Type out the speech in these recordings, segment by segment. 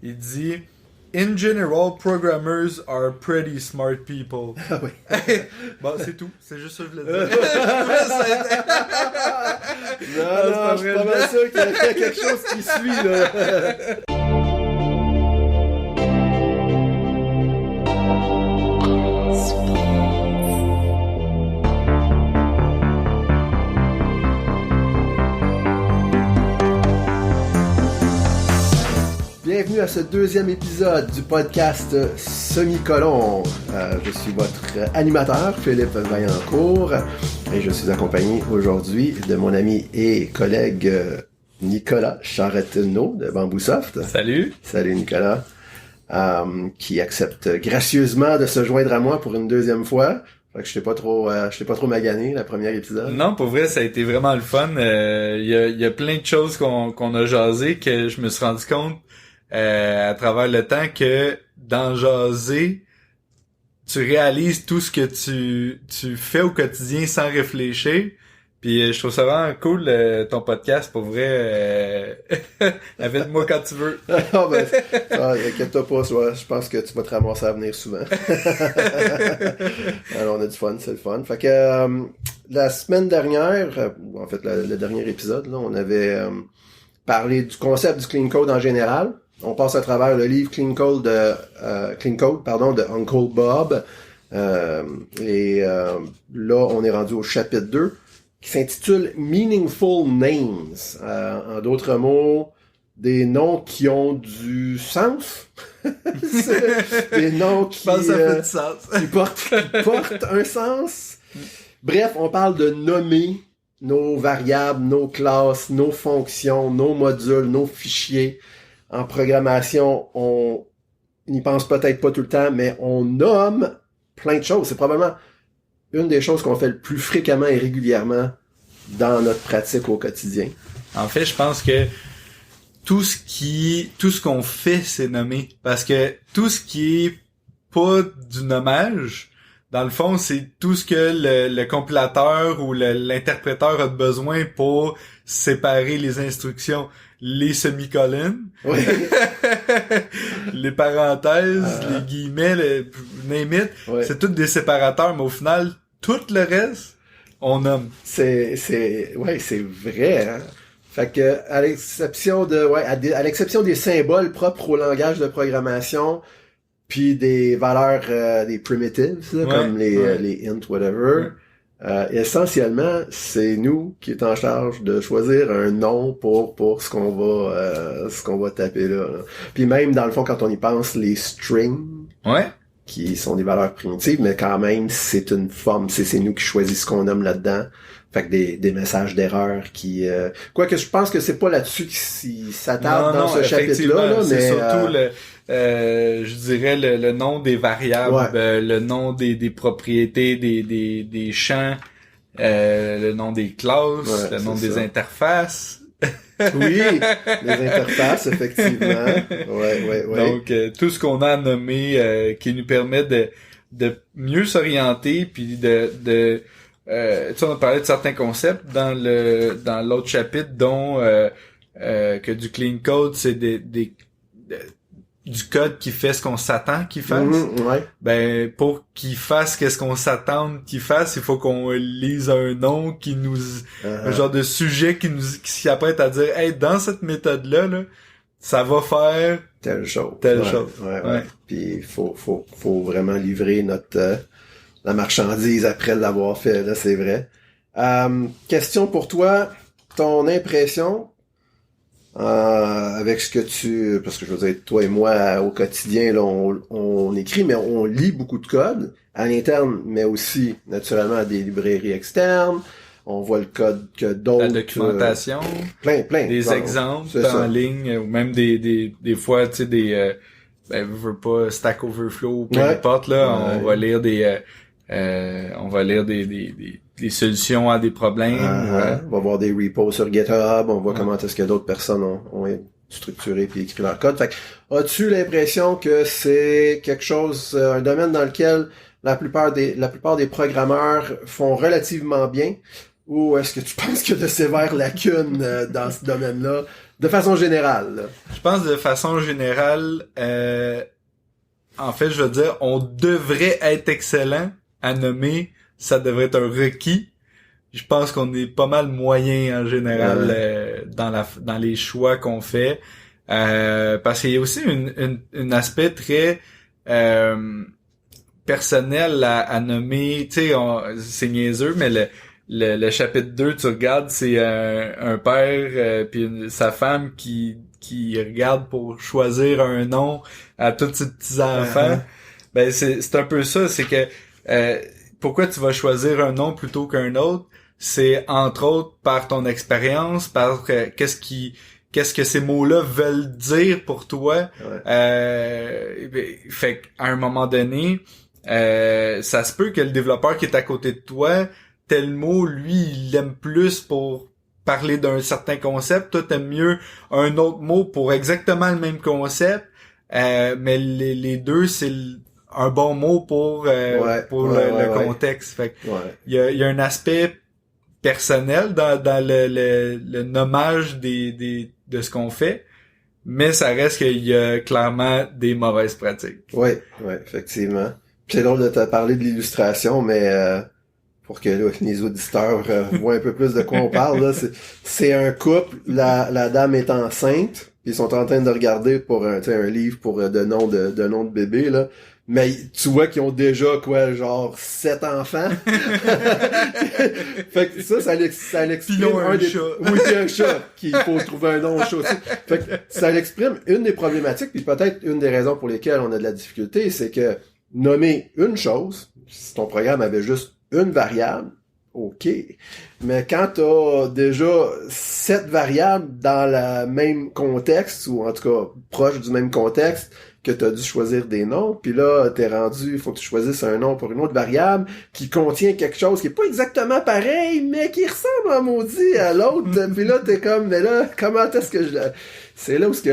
Il dit In general, programmers are pretty smart people. Ah oui. Bon, c'est tout. C'est juste ça que je voulais dire. Non, je suis pas mal sûr qu'il y a quelque chose qui suit, là. Bienvenue à ce deuxième épisode du podcast Semi-Colon. Je suis votre animateur, Philippe Vaillancourt, et je suis accompagné aujourd'hui de mon ami et collègue Nicolas Charrettenault de Bamboosoft. Salut! Salut Nicolas, qui accepte gracieusement de se joindre à moi pour une deuxième fois. Fait que je t'ai pas trop magané la première épisode. Non, pour vrai, ça a été vraiment le fun. Il y a plein de choses qu'on a jasé que je me suis rendu compte à travers le temps que dans jaser, tu réalises tout ce que tu fais au quotidien sans réfléchir. Puis je trouve ça vraiment cool ton podcast, pour vrai. Invite-moi quand tu veux. Inquiète-toi pas, je pense que tu vas te ramasser à venir souvent. Alors on a du fun, c'est le fun. Fait que la semaine dernière, en fait le dernier épisode, là, on avait parlé du concept du clean code en général. On passe à travers le livre Clean Code de Uncle Bob. Là, on est rendu au chapitre 2 qui s'intitule Meaningful Names. En d'autres mots, des noms qui ont du sens. Des noms qui portent un sens. Bref, on parle de nommer nos variables, nos classes, nos fonctions, nos modules, nos fichiers. En programmation, on n'y pense peut-être pas tout le temps, mais on nomme plein de choses. C'est probablement une des choses qu'on fait le plus fréquemment et régulièrement dans notre pratique au quotidien. En fait, je pense que tout ce qu'on fait, c'est nommer. Parce que tout ce qui est pas du nommage, dans le fond, c'est tout ce que le compilateur ou l'interpréteur a besoin pour séparer les instructions. Les semi-colonnes, oui. Les parenthèses, les guillemets, name it, oui. C'est tous des séparateurs, mais au final, tout le reste, on nomme. C'est vrai, hein. Fait que, à l'exception des symboles propres au langage de programmation, puis des valeurs, des primitives, là, comme les int, whatever, essentiellement, c'est nous qui est en charge de choisir un nom pour ce qu'on va taper là. Puis même dans le fond, quand on y pense, les strings, qui sont des valeurs primitives, mais quand même c'est une forme, c'est nous qui choisissons ce qu'on nomme là-dedans. Fait que des messages d'erreur qui quoique je pense que c'est pas là-dessus qui s'attarde dans ce chapitre-là, là, c'est mais surtout je dirais le nom des variables, le nom des propriétés des champs, le nom des classes, le nom des interfaces. Oui, les interfaces, effectivement. Ouais. Donc tout ce qu'on a nommé qui nous permet de mieux s'orienter, puis de tu sais, on a parlé de certains concepts dans l'autre chapitre, dont que du clean code, c'est du code qui fait ce qu'on s'attend qu'il fasse. Ben, pour qu'il fasse qu'est-ce qu'on s'attend qu'il fasse, il faut qu'on lise un nom qui nous, un genre de sujet qui s'apprête à dire, hey, dans cette méthode-là, là, ça va faire telle chose. Ouais. Puis il faut vraiment livrer la marchandise après l'avoir fait, là, c'est vrai. Question pour toi, ton impression avec ce que parce que je veux dire, toi et moi, au quotidien, là, on écrit, mais on lit beaucoup de code à l'interne, mais aussi, naturellement, à des librairies externes. On voit le code que d'autres... La documentation. Plein. Des exemples en ligne, ou même des fois, tu sais, je veux pas Stack Overflow, peu importe, là, on va lire des solutions à des problèmes. On va voir des repos sur GitHub, on voit comment est-ce que d'autres personnes ont structuré puis écrit leur code. Fait que, as-tu l'impression que c'est quelque chose, un domaine dans lequel la plupart des programmeurs font relativement bien, ou est-ce que tu penses qu'il y a de sévères lacunes dans ce domaine-là De façon générale, là. Je pense de façon générale, en fait, je veux dire, on devrait être excellent à nommer, ça devrait être un requis. Je pense qu'on est pas mal moyen en général dans les choix qu'on fait. Parce qu'il y a aussi un aspect très personnel à nommer. Tu sais, c'est niaiseux, mais le chapitre 2, tu regardes, c'est un père puis sa femme qui regarde pour choisir un nom à tous ses petits-enfants. Ben c'est un peu ça, c'est que pourquoi tu vas choisir un nom plutôt qu'un autre? C'est entre autres par ton expérience, par qu'est-ce que ces mots-là veulent dire pour toi. Fait qu'à un moment donné, ça se peut que le développeur qui est à côté de toi, tel mot, lui, il l'aime plus pour parler d'un certain concept. Toi, t'aimes mieux un autre mot pour exactement le même concept. Mais les deux, c'est un bon mot pour le contexte. Fait que il y a un aspect personnel dans le nommage de ce qu'on fait, mais ça reste qu'il y a clairement des mauvaises pratiques. Oui, effectivement. Puis c'est drôle de te parler de l'illustration, mais pour que là, les auditeurs voient un peu plus de quoi on parle, là, c'est un couple, la dame est enceinte, puis ils sont en train de regarder pour un livre pour de nom de bébé, là. Mais tu vois qu'ils ont déjà, genre, 7 enfants. Fait que ça l'exprime un chat. Oui, puis un chat, qu'il faut trouver un nom au chat aussi. Fait que ça l'exprime une des problématiques, puis peut-être une des raisons pour lesquelles on a de la difficulté, c'est que nommer une chose, si ton programme avait juste une variable, OK. Mais quand t'as déjà 7 variables dans le même contexte, ou en tout cas proche du même contexte, que t'as dû choisir des noms, puis là, t'es rendu, il faut que tu choisisses un nom pour une autre variable qui contient quelque chose qui est pas exactement pareil, mais qui ressemble en maudit à l'autre, puis là, t'es comme, mais là, comment est-ce que c'est là où tu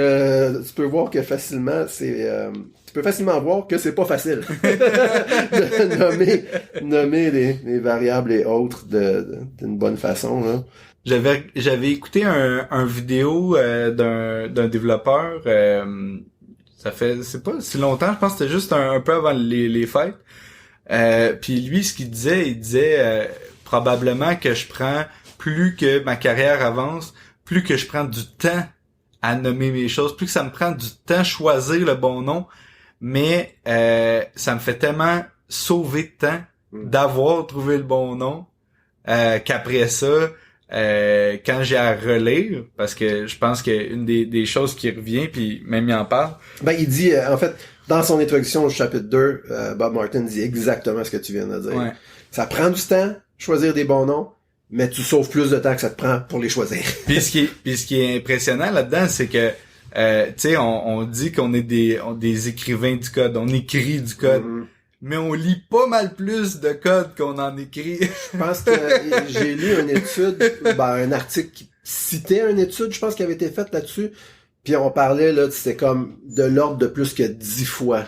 peux voir que facilement, tu peux facilement voir que c'est pas facile de nommer les variables et autres d'une bonne façon, là. J'avais écouté un vidéo d'un développeur, c'est pas si longtemps, je pense que c'était juste un peu avant les fêtes. Puis lui, ce qu'il disait, il disait probablement que je prends, plus que ma carrière avance, plus que je prends du temps à nommer mes choses, plus que ça me prend du temps choisir le bon nom, mais ça me fait tellement sauver de temps d'avoir trouvé le bon nom qu'après ça, quand j'ai à relire, parce que je pense qu'une des choses qui revient, puis même il en parle. Ben, il dit, en fait, dans son introduction au chapitre 2, Bob Martin dit exactement ce que tu viens de dire. Ouais. Ça prend du temps, choisir des bons noms, mais tu sauves plus de temps que ça te prend pour les choisir. Puis ce qui est impressionnant là-dedans, c'est que, tu sais, on dit qu'on est des écrivains du code, on écrit du code. Mm-hmm. Mais on lit pas mal plus de code qu'on en écrit. Je pense que j'ai lu une étude, un article qui citait une étude, je pense, qui avait été faite là-dessus. Puis on parlait, là, c'était comme de l'ordre de plus que 10 fois.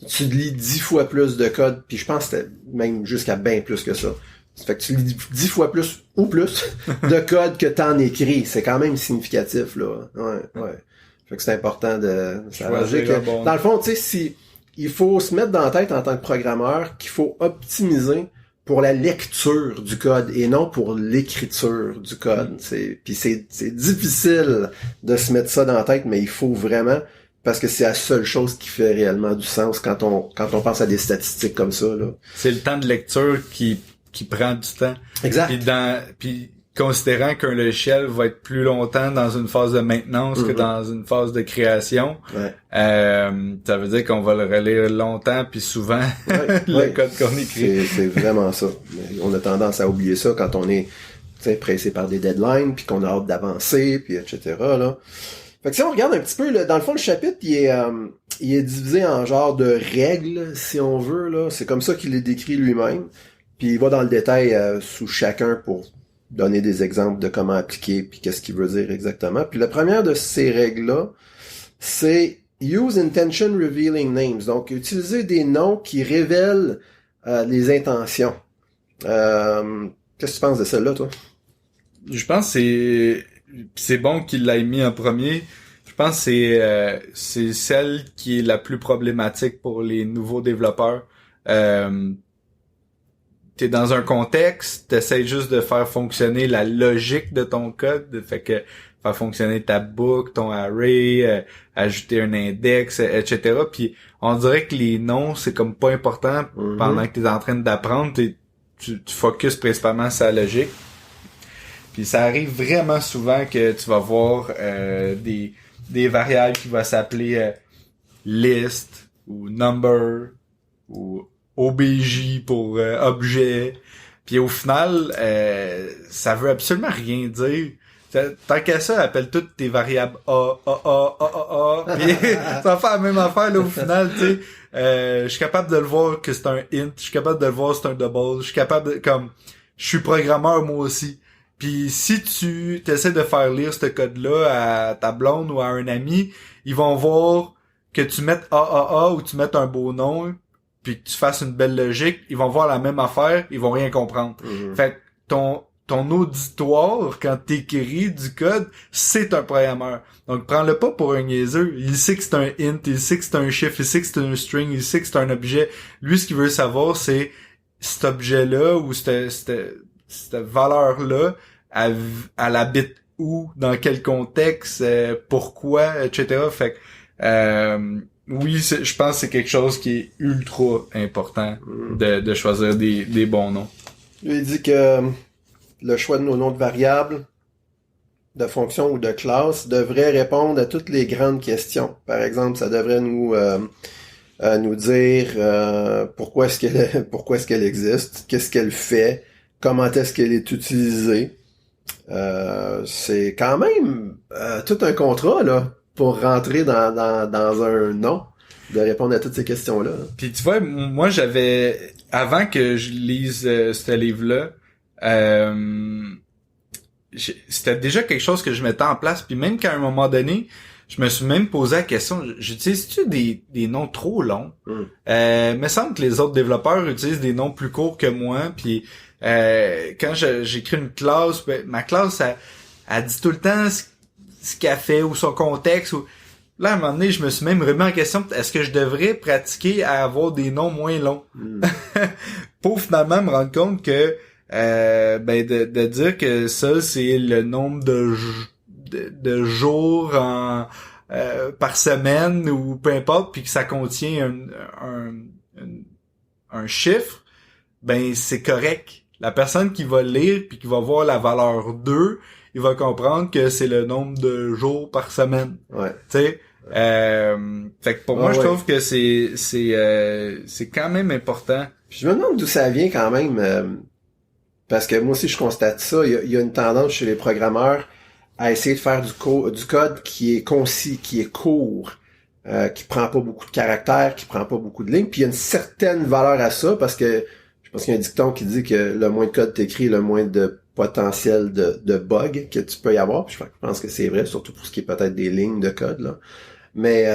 Tu lis 10 fois plus de code, puis je pense que c'était même jusqu'à bien plus que ça. Ça fait que tu lis 10 fois plus ou plus de code que t'en écris. C'est quand même significatif, là. Ouais. Fait que c'est important de s'arranger que, bon. Dans le fond, tu sais, il faut se mettre dans la tête en tant que programmeur qu'il faut optimiser pour la lecture du code et non pour l'écriture du code. Puis c'est difficile de se mettre ça dans la tête, mais il faut vraiment, parce que c'est la seule chose qui fait réellement du sens quand on pense à des statistiques comme ça, là. C'est le temps de lecture qui prend du temps. Exact. Puis considérant qu'un logiciel va être plus longtemps dans une phase de maintenance que dans une phase de création, ça veut dire qu'on va le relire longtemps puis souvent le code qu'on écrit. C'est vraiment ça. On a tendance à oublier ça quand on est pressé par des deadlines puis qu'on a hâte d'avancer puis etc. Là. Fait que si on regarde un petit peu, là, dans le fond, le chapitre, il est divisé en genre de règles, si on veut, là. C'est comme ça qu'il est décrit lui-même. Puis il va dans le détail sous chacun pour donner des exemples de comment appliquer puis qu'est-ce qu'il veut dire exactement. Puis la première de ces règles-là, c'est Use Intention Revealing Names. Donc, utiliser des noms qui révèlent les intentions. Qu'est-ce que tu penses de celle-là, toi? Je pense que c'est bon qu'il l'ait mis en premier. Je pense que c'est celle qui est la plus problématique pour les nouveaux développeurs. T'es dans un contexte, t'essaies juste de faire fonctionner la logique de ton code, fait que faire fonctionner ta boucle, ton array, ajouter un index, etc. Puis on dirait que les noms, c'est comme pas important pendant que t'es en train d'apprendre, tu focuses principalement sur la logique. Puis ça arrive vraiment souvent que tu vas voir des variables qui vont s'appeler list ou number ou OBJ pour objet. Puis au final, ça veut absolument rien dire. Tant qu'à ça, appelle toutes tes variables A. Puis ça va faire la même affaire là au final, tu sais. Je suis capable de le voir que c'est un int, je suis capable de le voir que c'est un double, je suis capable de, comme, je suis programmeur moi aussi. Puis si tu t'essaies de faire lire ce code-là à ta blonde ou à un ami, ils vont voir que tu mettes AAA ou tu mettes un beau nom, puis que tu fasses une belle logique, ils vont voir la même affaire, ils vont rien comprendre. Fait que ton auditoire, quand t'écris du code, c'est un programmeur. Donc, prends-le pas pour un niaiseux. Il sait que c'est un int, il sait que c'est un chiffre, il sait que c'est un string, il sait que c'est un objet. Lui, ce qu'il veut savoir, c'est cet objet-là ou cette valeur-là, elle habite où, dans quel contexte, pourquoi, etc. Fait que, oui, je pense que c'est quelque chose qui est ultra important de choisir des bons noms. Lui, il dit que le choix de nos noms de variables, de fonctions ou de classes devrait répondre à toutes les grandes questions. Par exemple, ça devrait nous dire pourquoi est-ce qu'elle existe, qu'est-ce qu'elle fait, comment est-ce qu'elle est utilisée. C'est quand même tout un contrat là pour rentrer dans un nom, de répondre à toutes ces questions-là. Puis tu vois, moi j'avais, avant que je lise ce livre-là, c'était déjà quelque chose que je mettais en place, puis même qu'à un moment donné, je me suis même posé la question, j'utilise-tu des noms trop longs? Me semble que les autres développeurs utilisent des noms plus courts que moi, puis quand j'écris une classe, ben, ma classe, elle dit tout le temps ce qu'elle fait ou son contexte. Ou... Là, à un moment donné, je me suis même remis en question, est-ce que je devrais pratiquer à avoir des noms moins longs? Pour finalement me rendre compte que de dire que ça, c'est le nombre de jours par semaine ou peu importe, puis que ça contient un chiffre, ben c'est correct. La personne qui va lire puis qui va voir la valeur 2, il va comprendre que c'est le nombre de jours par semaine. Ouais. Tu sais, fait que pour moi, je trouve que c'est quand même important. Puis je me demande d'où ça vient quand même, parce que moi aussi je constate ça. Il y a une tendance chez les programmeurs à essayer de faire du code qui est concis, qui est court, qui prend pas beaucoup de caractères, qui prend pas beaucoup de lignes. Puis il y a une certaine valeur à ça, parce que je pense qu'il y a un dicton qui dit que le moins de code t'écris, le moins de potentiel de bugs que tu peux y avoir. Puis je pense que c'est vrai, surtout pour ce qui est peut-être des lignes de code, là. Mais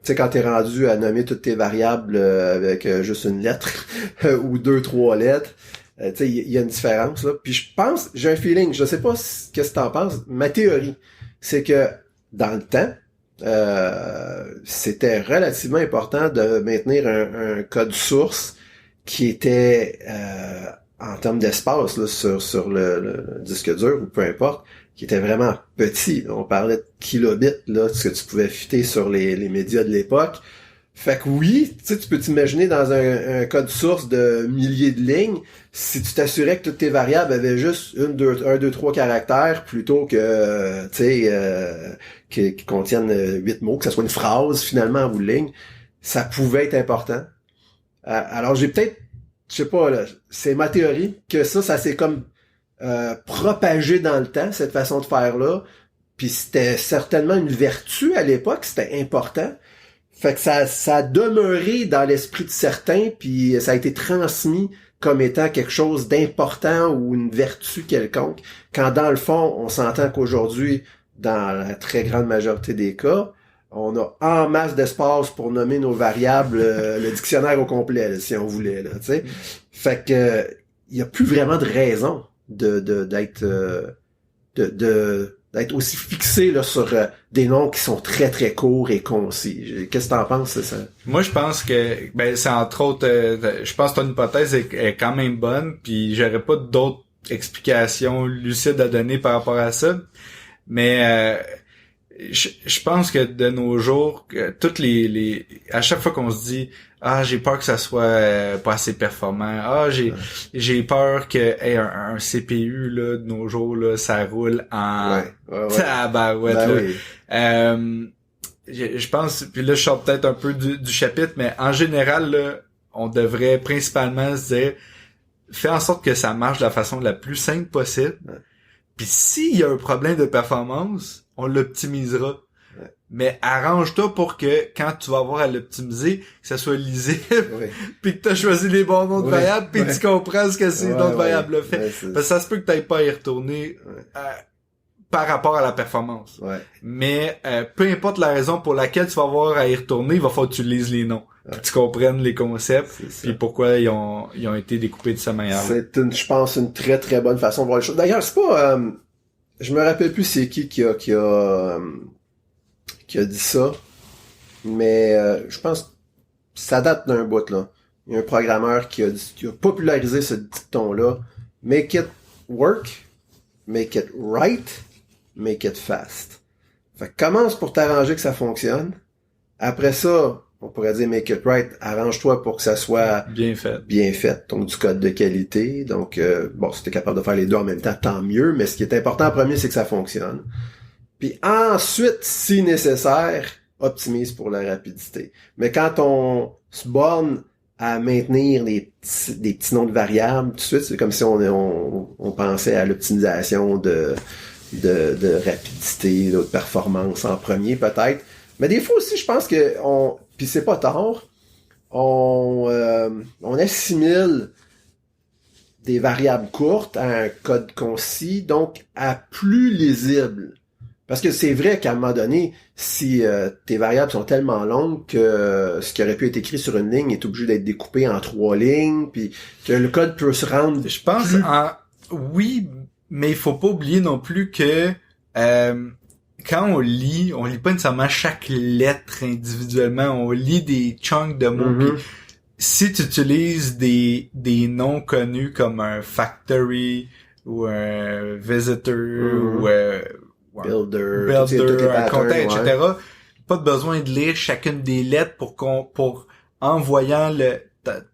tu sais, quand t'es rendu à nommer toutes tes variables avec juste une lettre ou 2-3 lettres, tu sais, il y a une différence là. Puis je pense, j'ai un feeling, je sais pas qu'est-ce que t'en penses. Ma théorie, c'est que dans le temps, c'était relativement important de maintenir un code source qui était en termes d'espace là, sur le disque dur ou peu importe, qui était vraiment petit. On parlait de kilobits, là, ce que tu pouvais fitter sur les médias de l'époque. Fait que oui, tu sais, tu peux t'imaginer dans un code source de milliers de lignes, si tu t'assurais que toutes tes variables avaient juste 1, 2, 3 caractères plutôt que, tu sais, qui contiennent 8 mots, que ça soit une phrase finalement en bout de ligne, ça pouvait être important. Alors j'ai peut-être, je sais pas, là, c'est ma théorie, que ça s'est comme propagé dans le temps, cette façon de faire-là. Puis c'était certainement une vertu à l'époque, c'était important. Fait que ça a demeuré dans l'esprit de certains, puis ça a été transmis comme étant quelque chose d'important ou une vertu quelconque. Quand dans le fond, on s'entend qu'aujourd'hui, dans la très grande majorité des cas, on a en masse d'espace pour nommer nos variables, le dictionnaire au complet, là, si on voulait, là, tu sais. Fait que il y a plus vraiment de raison d'être de d'être aussi fixé là sur des noms qui sont très très courts et concis. Qu'est-ce que t'en penses, ça? Moi, je pense que c'est entre autres, je pense que ton hypothèse est quand même bonne, puis j'aurais pas d'autres explications lucides à donner par rapport à ça. Mais je pense que de nos jours, toutes les à chaque fois qu'on se dit j'ai peur que ça soit pas assez performant, j'ai peur que un CPU là de nos jours là ça roule en tabarouette là. Oui. Je pense, puis là je sors peut-être un peu du chapitre, mais en général là, on devrait principalement se dire fais en sorte que ça marche de la façon la plus simple possible. Ouais. Puis s'il y a un problème de performance, on l'optimisera. Ouais. Mais arrange-toi pour que quand tu vas avoir à l'optimiser, que ça soit lisible, puis que tu as choisi les bons noms de variables, puis tu comprends ce que ces noms de variables fait. Parce que ça se peut que tu n'ailles pas à y retourner par rapport à la performance. Ouais. Mais peu importe la raison pour laquelle tu vas avoir à y retourner, il va falloir que tu lises les noms. Que tu comprennes les concepts, puis pourquoi ils ont été découpés de cette manière. C'est je pense, une très très bonne façon de voir les choses. D'ailleurs, c'est pas... je me rappelle plus c'est qui a dit ça, mais je pense que ça date d'un bout, là. Il y a un programmeur qui a popularisé ce dicton-là. Make it work, make it right, make it fast. Fait que commence pour t'arranger que ça fonctionne. Après ça, on pourrait dire make it right, arrange-toi pour que ça soit bien fait. Donc du code de qualité. Donc si t'es capable de faire les deux en même temps, tant mieux, mais ce qui est important en premier, c'est que ça fonctionne. Puis ensuite, si nécessaire, optimise pour la rapidité. Mais quand on se borne à maintenir des petits noms de variables, tout de suite, c'est comme si on pensait à l'optimisation de rapidité, de performance en premier peut-être. Mais des fois aussi, je pense que puis c'est pas tard, on assimile des variables courtes à un code concis, donc à plus lisible. Parce que c'est vrai qu'à un moment donné, si tes variables sont tellement longues que ce qui aurait pu être écrit sur une ligne est obligé d'être découpé en 3 lignes, puis que le code peut se rendre... Je pense oui, mais il faut pas oublier non plus que quand on lit pas nécessairement chaque lettre individuellement, on lit des chunks de mots. Mm-hmm. Puis si tu utilises des noms connus comme un factory ou un visitor ou builder, un container, etc. Pas de besoin de lire chacune des lettres pour en voyant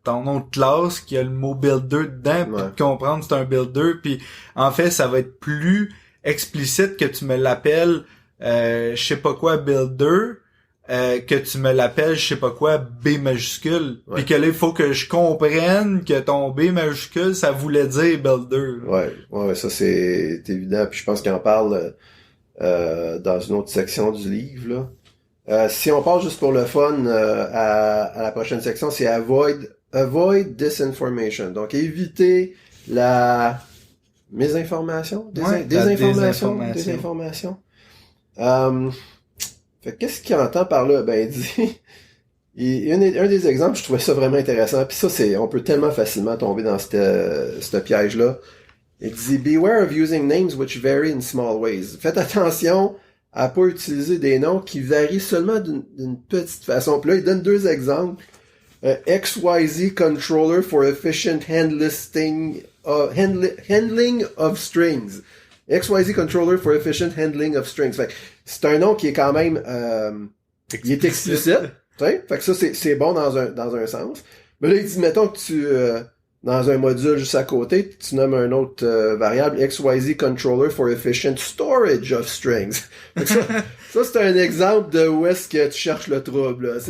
ton nom de classe qui a le mot builder dedans, puis de comprendre c'est un builder. Puis en fait, ça va être plus explicite que tu me l'appelles je sais pas quoi builder que tu me l'appelles je sais pas quoi B majuscule. Puis que là il faut que je comprenne que ton B majuscule ça voulait dire builder. Ouais, ça c'est évident. Puis je pense qu'il en parle dans une autre section du livre là. Si on parle juste pour le fun à la prochaine section, c'est avoid disinformation. Donc éviter la mésinformation, désinformation. Fait qu'est-ce qu'il entend par là? Ben il dit un des exemples, je trouvais ça vraiment intéressant. Puis ça on peut tellement facilement tomber dans ce piège là. Il dit beware of using names which vary in small ways. Faites attention à pas utiliser des noms qui varient seulement d'une petite façon. Puis là, il donne 2 exemples. XYZ controller for efficient handling of strings. XYZ controller for efficient handling of strings. Fait que c'est un nom qui est quand même il est explicite. Fait que ça c'est bon dans un sens. Mais là il dit mettons que tu dans un module juste à côté, tu nommes un autre variable XYZ controller for efficient storage of strings. Ça c'est un exemple de où est-ce que tu cherches le trouble.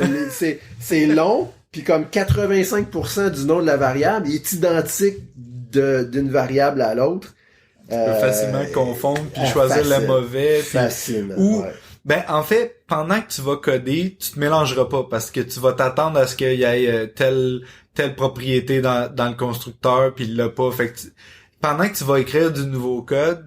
C'est long, puis comme 85% du nom de la variable, il est identique d'une variable à l'autre. Tu peux facilement confondre puis choisir le mauvais. Facilement. Ben en fait, pendant que tu vas coder, tu te mélangeras pas parce que tu vas t'attendre à ce qu'il y ait telle propriété dans le constructeur puis il l'a pas. Fait que pendant que tu vas écrire du nouveau code,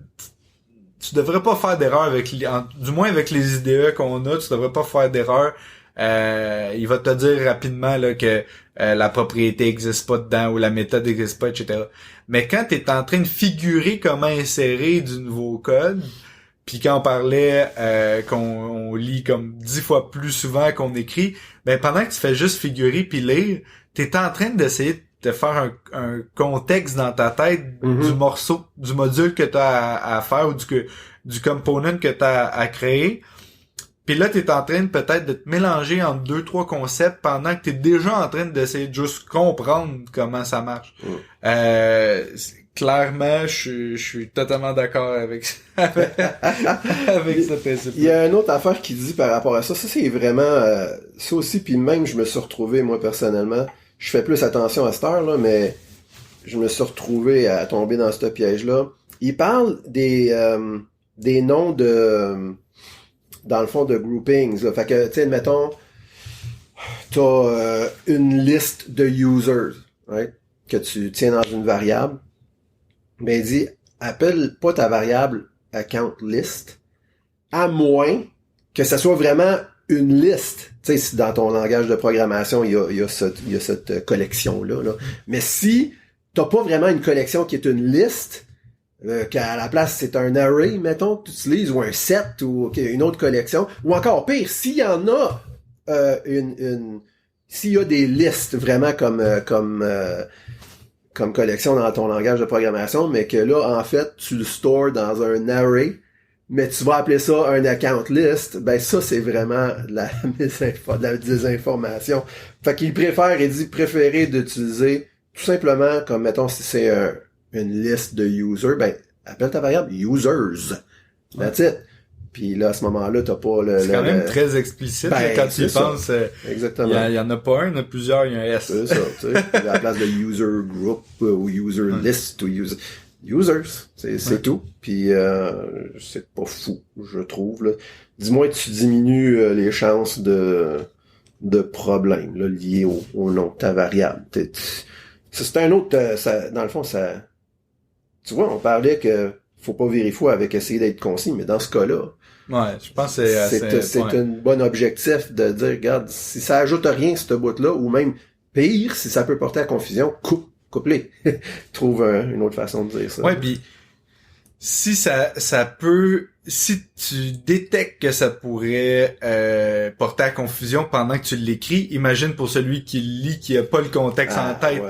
tu devrais pas faire d'erreur du moins avec les IDE qu'on a, tu devrais pas faire d'erreur. Il va te dire rapidement là que la propriété existe pas dedans ou la méthode existe pas, etc. Mais quand tu es en train de figurer comment insérer du nouveau code, Puis quand on parlait qu'on lit comme 10 fois plus souvent qu'on écrit, ben pendant que tu fais juste figurer puis lire, t'es en train d'essayer de faire un contexte dans ta tête du morceau, du module que t'as à faire ou du component que t'as à créer. Puis là, t'es en train de peut-être de te mélanger entre 2-3 concepts pendant que t'es déjà en train d'essayer de juste comprendre comment ça marche. Clairement, je suis totalement d'accord avec avec ce principe. Il y a une autre affaire qui dit par rapport à ça. Ça, c'est vraiment... ça aussi, puis même, je me suis retrouvé, moi, personnellement. Je fais plus attention à cette heure-là, mais je me suis retrouvé à tomber dans ce piège-là. Il parle des noms de... dans le fond, de groupings. Là. Fait que, tu sais, admettons, t'as une liste de users, right, que tu tiens dans une variable. Mais il dit, appelle pas ta variable account list, à moins que ça soit vraiment une liste. Tu sais, si dans ton langage de programmation, il y a cette collection-là. Là. Mais si t'as pas vraiment une collection qui est une liste, qu'à la place c'est un array, mettons, que tu utilises, ou un set, ou une autre collection, ou encore pire, s'il y en a s'il y a des listes vraiment comme collection dans ton langage de programmation, mais que là, en fait, tu le stores dans un array, mais tu vas appeler ça un account list, ben ça, c'est vraiment de la désinformation. Fait qu'il préférer d'utiliser tout simplement, comme mettons, si c'est une liste de users, ben, appelle ta variable users. That's it. Puis là, à ce moment-là, t'as pas le... C'est quand même très explicite, ben, quand tu y penses. Exactement. Il y en a pas un, il y en a plusieurs, il y a un S. C'est ça, tu sais. À la place de user group, ou user list, ou users. C'est tout. Puis c'est pas fou, je trouve, là. Dis-moi que tu diminues les chances de problèmes, là, liés au nom de ta variable. C'est un autre... dans le fond, ça... Tu vois, on parlait que faut pas vérifier avec essayer d'être concis, mais dans ce cas-là, ouais, je pense que c'est un bon objectif de dire, regarde, si ça ajoute rien ce bout-là, ou même pire, si ça peut porter à confusion, coupe-les. Trouve une autre façon de dire ça. Ouais, puis si ça peut, si tu détectes que ça pourrait porter à confusion pendant que tu l'écris, imagine pour celui qui lit, qui a pas le contexte en tête.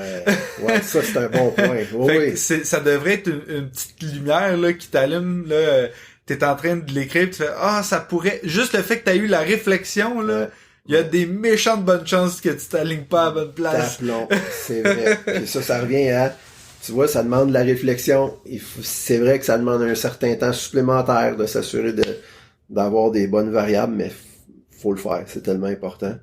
Ouais, ça c'est un bon point. Oui. Ça devrait être une petite lumière là qui t'allume là. T'es en train de l'écrire, tu fais ça pourrait. Juste le fait que t'as eu la réflexion là. Il y a des méchantes bonnes chances que tu t'alignes pas à la bonne place. T'appelons, c'est vrai. Et ça revient à... Tu vois, ça demande de la réflexion. C'est vrai que ça demande un certain temps supplémentaire de s'assurer d'avoir des bonnes variables, mais faut le faire. C'est tellement important.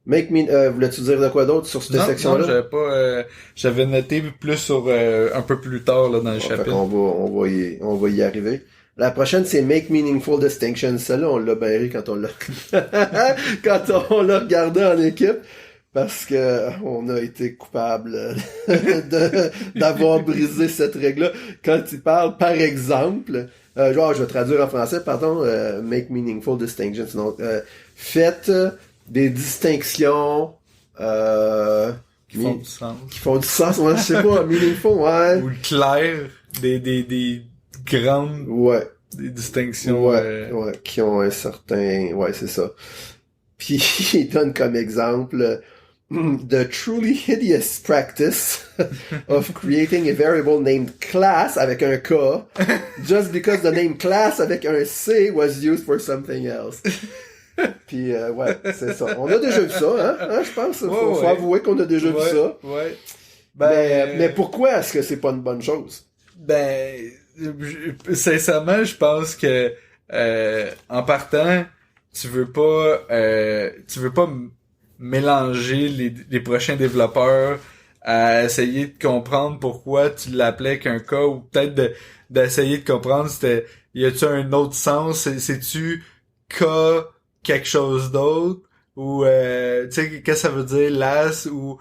Voulais-tu dire de quoi d'autre sur cette section-là? Non, j'avais pas, j'avais noté plus sur, un peu plus tard, là, dans le chapitre. On va y arriver. La prochaine, c'est Make Meaningful Distinctions. Celle-là, on l'a bien ri quand on l'a regardé en équipe. Parce que on a été coupable d'avoir brisé cette règle-là. Quand il parle, par exemple, je vais traduire en français, make meaningful distinctions. Donc, faites des distinctions qui font du sens. Qui font du sens, ouais, je sais pas, meaningful, ouais. Ou clair, des grandes des distinctions. Ouais, qui ont un certain... Ouais, c'est ça. Puis, il donne comme exemple... The truly hideous practice of creating a variable named class avec un K just because the name class avec un C was used for something else. Puis c'est ça. On a déjà vu ça, hein je pense. Faut avouer qu'on a déjà vu ça. Ouais. Mais pourquoi est-ce que c'est pas une bonne chose? Sincèrement, je pense que en partant, tu veux pas mélanger les prochains développeurs à essayer de comprendre pourquoi tu l'appelais qu'un cas, ou peut-être d'essayer de comprendre y a-tu un autre sens, c'est-tu cas quelque chose d'autre, ou tu sais, qu'est-ce que ça veut dire las, ou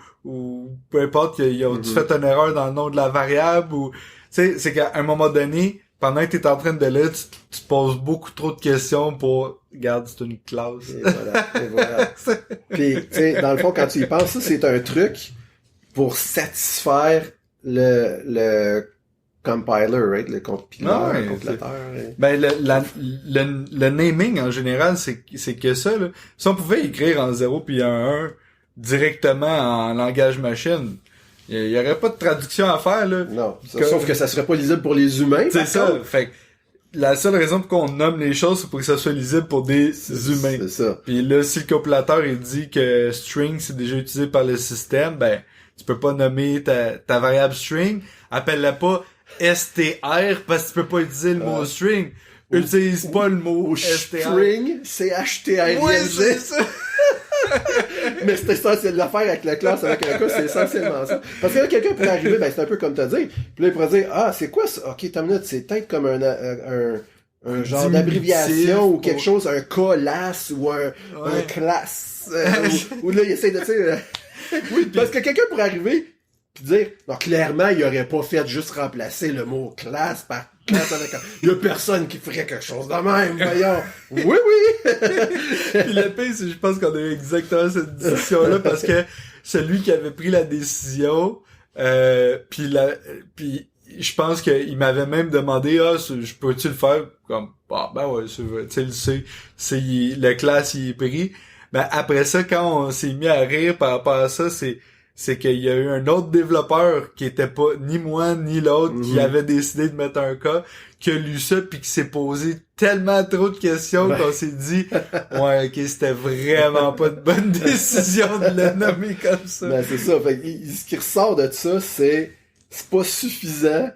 peu importe, ils ont-tu fait une erreur dans le nom de la variable, ou tu sais, c'est qu'à un moment donné, pendant que t'es en train de lire, tu te poses beaucoup trop de questions pour... Regarde, c'est une classe. Et voilà. Puis, tu sais, dans le fond, quand tu y penses, ça, c'est un truc pour satisfaire le compiler, right? Le compilateur, Ouais, le compilateur. Ben, le naming, en général, c'est que ça, là. Si on pouvait écrire en 0 puis en 1 directement en langage machine, il y aurait pas de traduction à faire, là. Non. Sauf que ça serait pas lisible pour les humains. C'est ça. Fait que la seule raison pour qu'on nomme les choses, c'est pour que ça soit lisible pour des humains. C'est ça. Puis là, si le compilateur, il dit que string, c'est déjà utilisé par le système, ben, tu peux pas nommer ta variable string. Appelle-la pas str parce que tu peux pas utiliser le mot string. Utilise pas le mot str. String, c'est HTRLZ. Oui, c'est ça. Mais c'est essentiel l'affaire avec la classe, avec un cas, c'est essentiellement ça. Parce que là, quelqu'un pourrait arriver, ben c'est un peu comme t'as dit. Puis là, il pourrait dire, ah, c'est quoi ça? Ok, t'as une minute, c'est peut-être comme un genre d'abréviation ou quelque chose, un class ou un classe. Ou là, il essaie de, tu sais, oui, parce que quelqu'un pourrait arriver pis dire, non, clairement, il aurait pas fait juste remplacer le mot classe par classe avec un... Il y a personne qui ferait quelque chose de même, voyons. Oui, oui! Puis le pire, c'est je pense qu'on a eu exactement cette discussion-là parce que celui qui avait pris la décision, puis je pense qu'il m'avait même demandé, je peux-tu le faire? Comme, ben ouais, tu sais, le classe, il est pris. Ben, après ça, quand on s'est mis à rire par rapport à ça, c'est qu'il y a eu un autre développeur qui était pas ni moi ni l'autre qui avait décidé de mettre un cas, qui a lu ça puis qui s'est posé tellement trop de questions qu'on s'est dit ouais, ok, c'était vraiment pas de bonne décision de le nommer comme ça. Ben c'est ça. Fait que, ce qui ressort de ça, c'est pas suffisant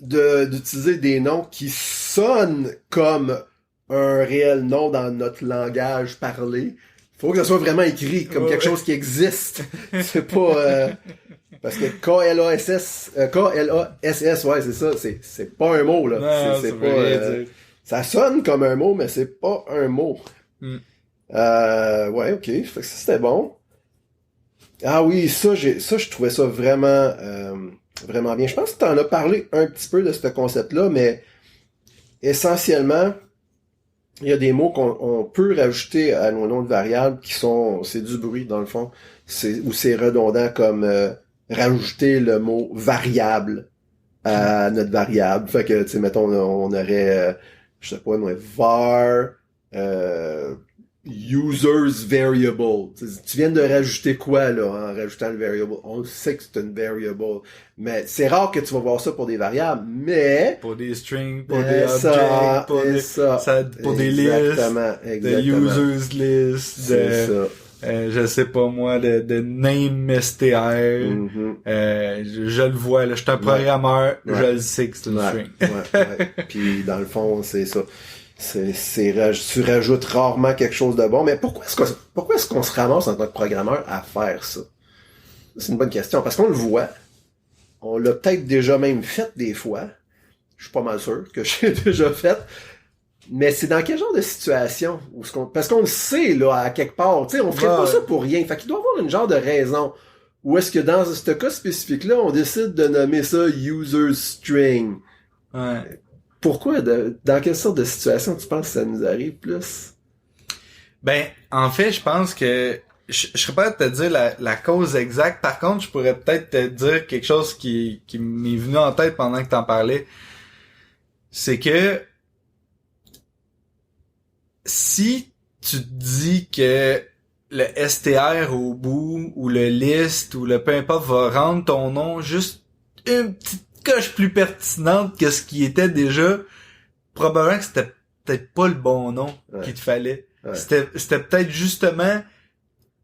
d'utiliser des noms qui sonnent comme un réel nom dans notre langage parlé. Faut que ça soit vraiment écrit comme quelque chose qui existe. C'est pas parce que KLASS, ouais, c'est ça, c'est pas un mot là. Non, c'est pas ça sonne comme un mot mais c'est pas un mot. Ouais, OK, fait que ça c'était bon. Ah oui, ça je trouvais ça vraiment vraiment bien. Je pense que tu en as parlé un petit peu de ce concept-là, mais essentiellement il y a des mots qu'on peut rajouter à nos noms de variables c'est du bruit dans le fond, ou c'est redondant comme rajouter le mot variable à notre variable. Fait que tu sais mettons on aurait je sais pas moi var users variable. Tu viens de rajouter quoi là en rajoutant le variable? On sait que c'est une variable, mais c'est rare que tu vas voir ça pour des variables, mais pour des strings, pour des objects, pour des listes, de users list, je sais pas moi, de name str. Je le vois là, je suis un programmeur, je le sais que c'est une string. Puis dans le fond, c'est ça. Tu rajoutes rarement quelque chose de bon, mais pourquoi est-ce qu'on se ramasse en tant que programmeur à faire ça? C'est une bonne question, parce qu'on le voit. On l'a peut-être déjà même fait des fois. Je suis pas mal sûr que j'ai déjà fait. Mais c'est dans quel genre de situation? Parce qu'on le sait, là, à quelque part. Tu sais, on ferait pas ça pour rien. Fait qu'il doit y avoir une genre de raison. Ou est-ce que dans ce cas spécifique-là, on décide de nommer ça user string? Ouais. Pourquoi? Dans quelle sorte de situation tu penses que ça nous arrive plus? Ben, en fait, je pense que je serais pas à te dire la cause exacte. Par contre, je pourrais peut-être te dire quelque chose qui m'est venu en tête pendant que t'en parlais. C'est que si tu te dis que le str au bout ou le list ou le peu importe va rendre ton nom juste une petite coche plus pertinente que ce qui était déjà, probablement que c'était peut-être pas le bon nom qu'il te fallait. C'était peut-être justement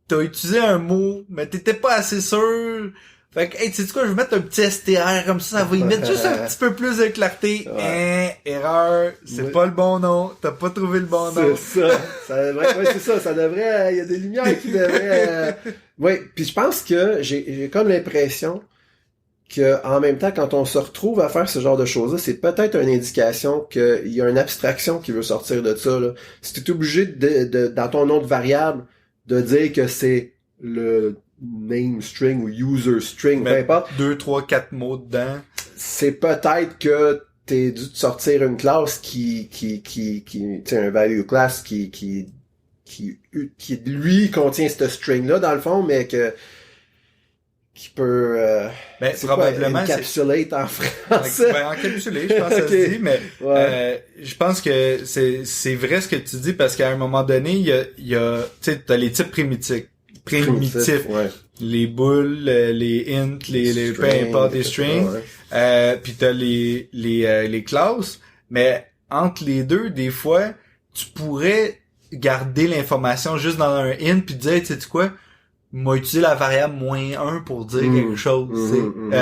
t'as utilisé un mot mais t'étais pas assez sûr. Fait que, hey, tu sais quoi, je vais mettre un petit str comme ça va y mettre juste un petit peu plus de clarté. Erreur, c'est pas le bon nom, t'as pas trouvé le bon nom. C'est ça. C'est ça, ça devrait, il y a des lumières qui devraient, puis je pense que j'ai comme l'impression que en même temps, quand on se retrouve à faire ce genre de choses-là, c'est peut-être une indication qu'il y a une abstraction qui veut sortir de ça, là. Si tu es obligé dans ton nom de variable, de dire que c'est le name string ou user string, peu importe. 2, 3, 4 mots dedans. C'est peut-être que t'es dû te sortir une classe qui tu sais, un value class qui lui contient cette string-là, dans le fond, mais que qui peut c'est probablement quoi, encapsulate en français. Encapsulé, je pense que ça se dit, mais je pense que c'est vrai ce que tu dis parce qu'à un moment donné, il y a tu sais, t'as les types primitifs. Ouais. Les bools, les int, les peu importe, les strings, puis t'as les classes, mais entre les deux, des fois, tu pourrais garder l'information juste dans un int puis dire, tu sais quoi, m'a utilisé la variable -1 pour dire quelque chose,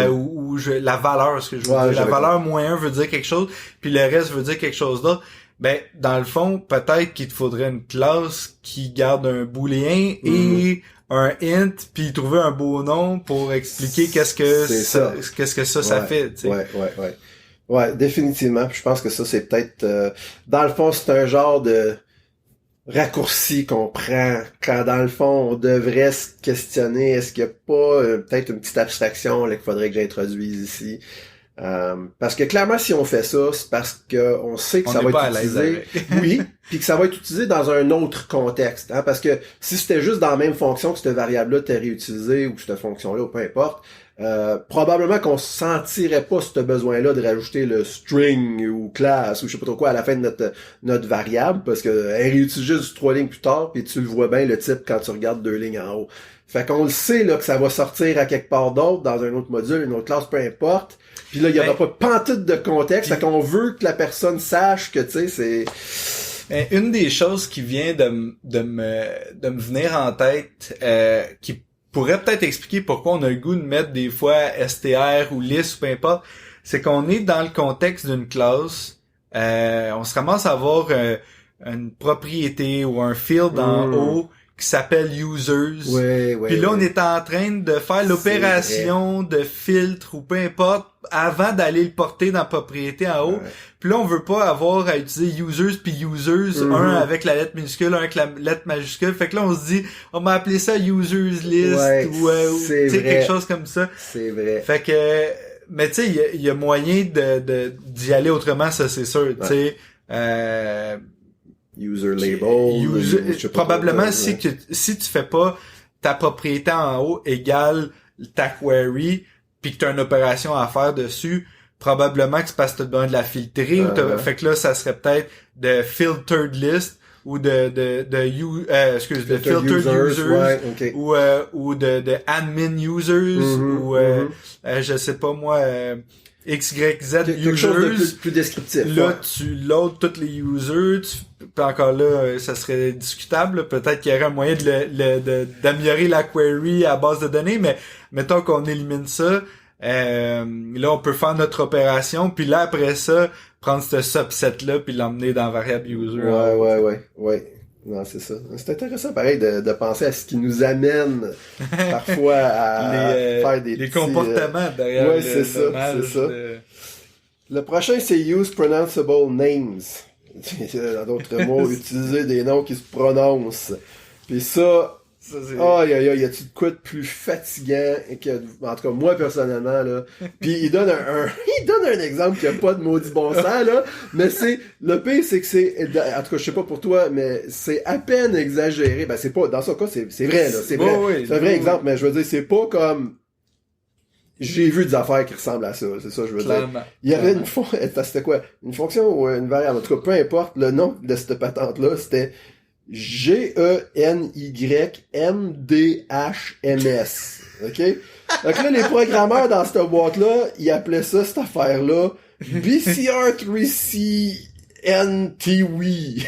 ou la valeur, ce que je veux dire. La valeur -1 veut dire quelque chose, puis le reste veut dire quelque chose d'autre. Ben, dans le fond, peut-être qu'il te faudrait une classe qui garde un booléen et un int, puis trouver un beau nom pour expliquer qu'est-ce que ça fait, tu sais. Ouais, définitivement. Puis je pense que ça, c'est peut-être... dans le fond, c'est un genre de raccourci qu'on prend quand, dans le fond, on devrait se questionner, est-ce qu'il y a pas peut-être une petite abstraction là, qu'il faudrait que j'introduise ici? Parce que clairement, si on fait ça, c'est parce que on sait que ça va être utilisé, oui, puis que ça va être utilisé dans un autre contexte, hein, parce que si c'était juste dans la même fonction que cette variable-là t'es réutilisée ou cette fonction-là, ou peu importe, probablement qu'on sentirait pas ce besoin-là de rajouter le string ou class ou je sais pas trop quoi à la fin de notre variable, parce que elle réutilise juste 3 lignes plus tard, puis tu le vois bien le type quand tu regardes 2 lignes en haut. Fait qu'on le sait là que ça va sortir à quelque part d'autre dans un autre module, une autre classe, peu importe. Puis là, il y aura pas pantoute de contexte, fait qu'on veut que la personne sache que, tu sais, c'est... Une des choses qui vient de me venir en tête, qui pourrait peut-être expliquer pourquoi on a le goût de mettre des fois str ou list ou peu importe, c'est qu'on est dans le contexte d'une classe, on se ramasse à avoir une propriété ou un field en haut qui s'appelle users. Puis là, on est en train de faire l'opération de filtre ou peu importe avant d'aller le porter dans la propriété en haut. Puis là, on veut pas avoir à utiliser users puis users, un avec la lettre minuscule, un avec la lettre majuscule. Fait que là, on se dit, on va appeler ça users list ou tu sais, quelque chose comme ça. C'est vrai. Fait que, mais tu sais, il y a moyen d'y aller autrement, ça c'est sûr. Tu sais, user label. Probablement, si tu fais pas ta propriété en haut égale ta query, puis que tu as une opération à faire dessus, probablement que c'est parce que tu as besoin de la filtrer, fait que là, ça serait peut-être de filtered list, ou de filtered users, ou de admin users, ou je sais pas moi, XYZ quelque chose de plus descriptif. Là, tu loads tous les users, puis encore là, ça serait discutable, là. Peut-être qu'il y aurait un moyen d'améliorer la query à base de données, mais mettons qu'on élimine ça, là, on peut faire notre opération, puis là, après ça, prendre ce subset-là, puis l'emmener dans variable user. Ouais. Non, c'est ça. C'est intéressant, pareil, de penser à ce qui nous amène parfois à faire des les comportements derrière c'est ça. Le prochain, c'est use pronounceable names. En d'autres mots, utiliser des noms qui se prononcent. Puis ça y a-tu de quoi de plus fatigant que, en tout cas, moi, personnellement, là. Puis il donne un exemple qui a pas de maudit bon sens, là. Mais le pire, c'est que en tout cas, je sais pas pour toi, mais c'est à peine exagéré. Ben, c'est pas, dans ce cas, c'est vrai, là. C'est vrai. C'est un vrai exemple, mais je veux dire, c'est pas comme, j'ai vu des affaires qui ressemblent à ça, c'est ça, je veux dire. Il y avait une c'était quoi? Une fonction ou une variable, en tout cas, peu importe, le nom de cette patente-là, c'était GENYMDHMS. OK? Donc là, les programmeurs dans cette boîte-là, ils appelaient ça, cette affaire-là, BCR3CNTW.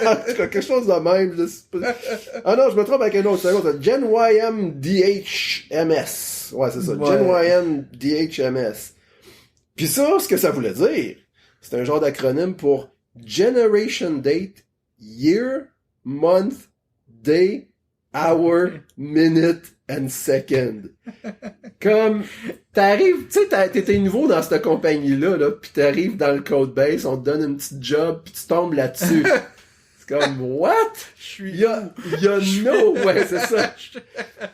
En tout cas, quelque chose de même. Ah non, je me trompe avec un autre. C'est un autre. GENYMDHMS. Ouais, c'est ça. GENYMDHMS. Puis ça, ce que ça voulait dire, c'est un genre d'acronyme pour Generation Date, Year, Month, Day, Hour, Minute and Second. Comme, t'arrives, tu sais, t'étais nouveau dans cette compagnie-là, pis t'arrives dans le codebase, on te donne une petite job, pis tu tombes là-dessus. C'est comme, what? Il y a no way, c'est ça.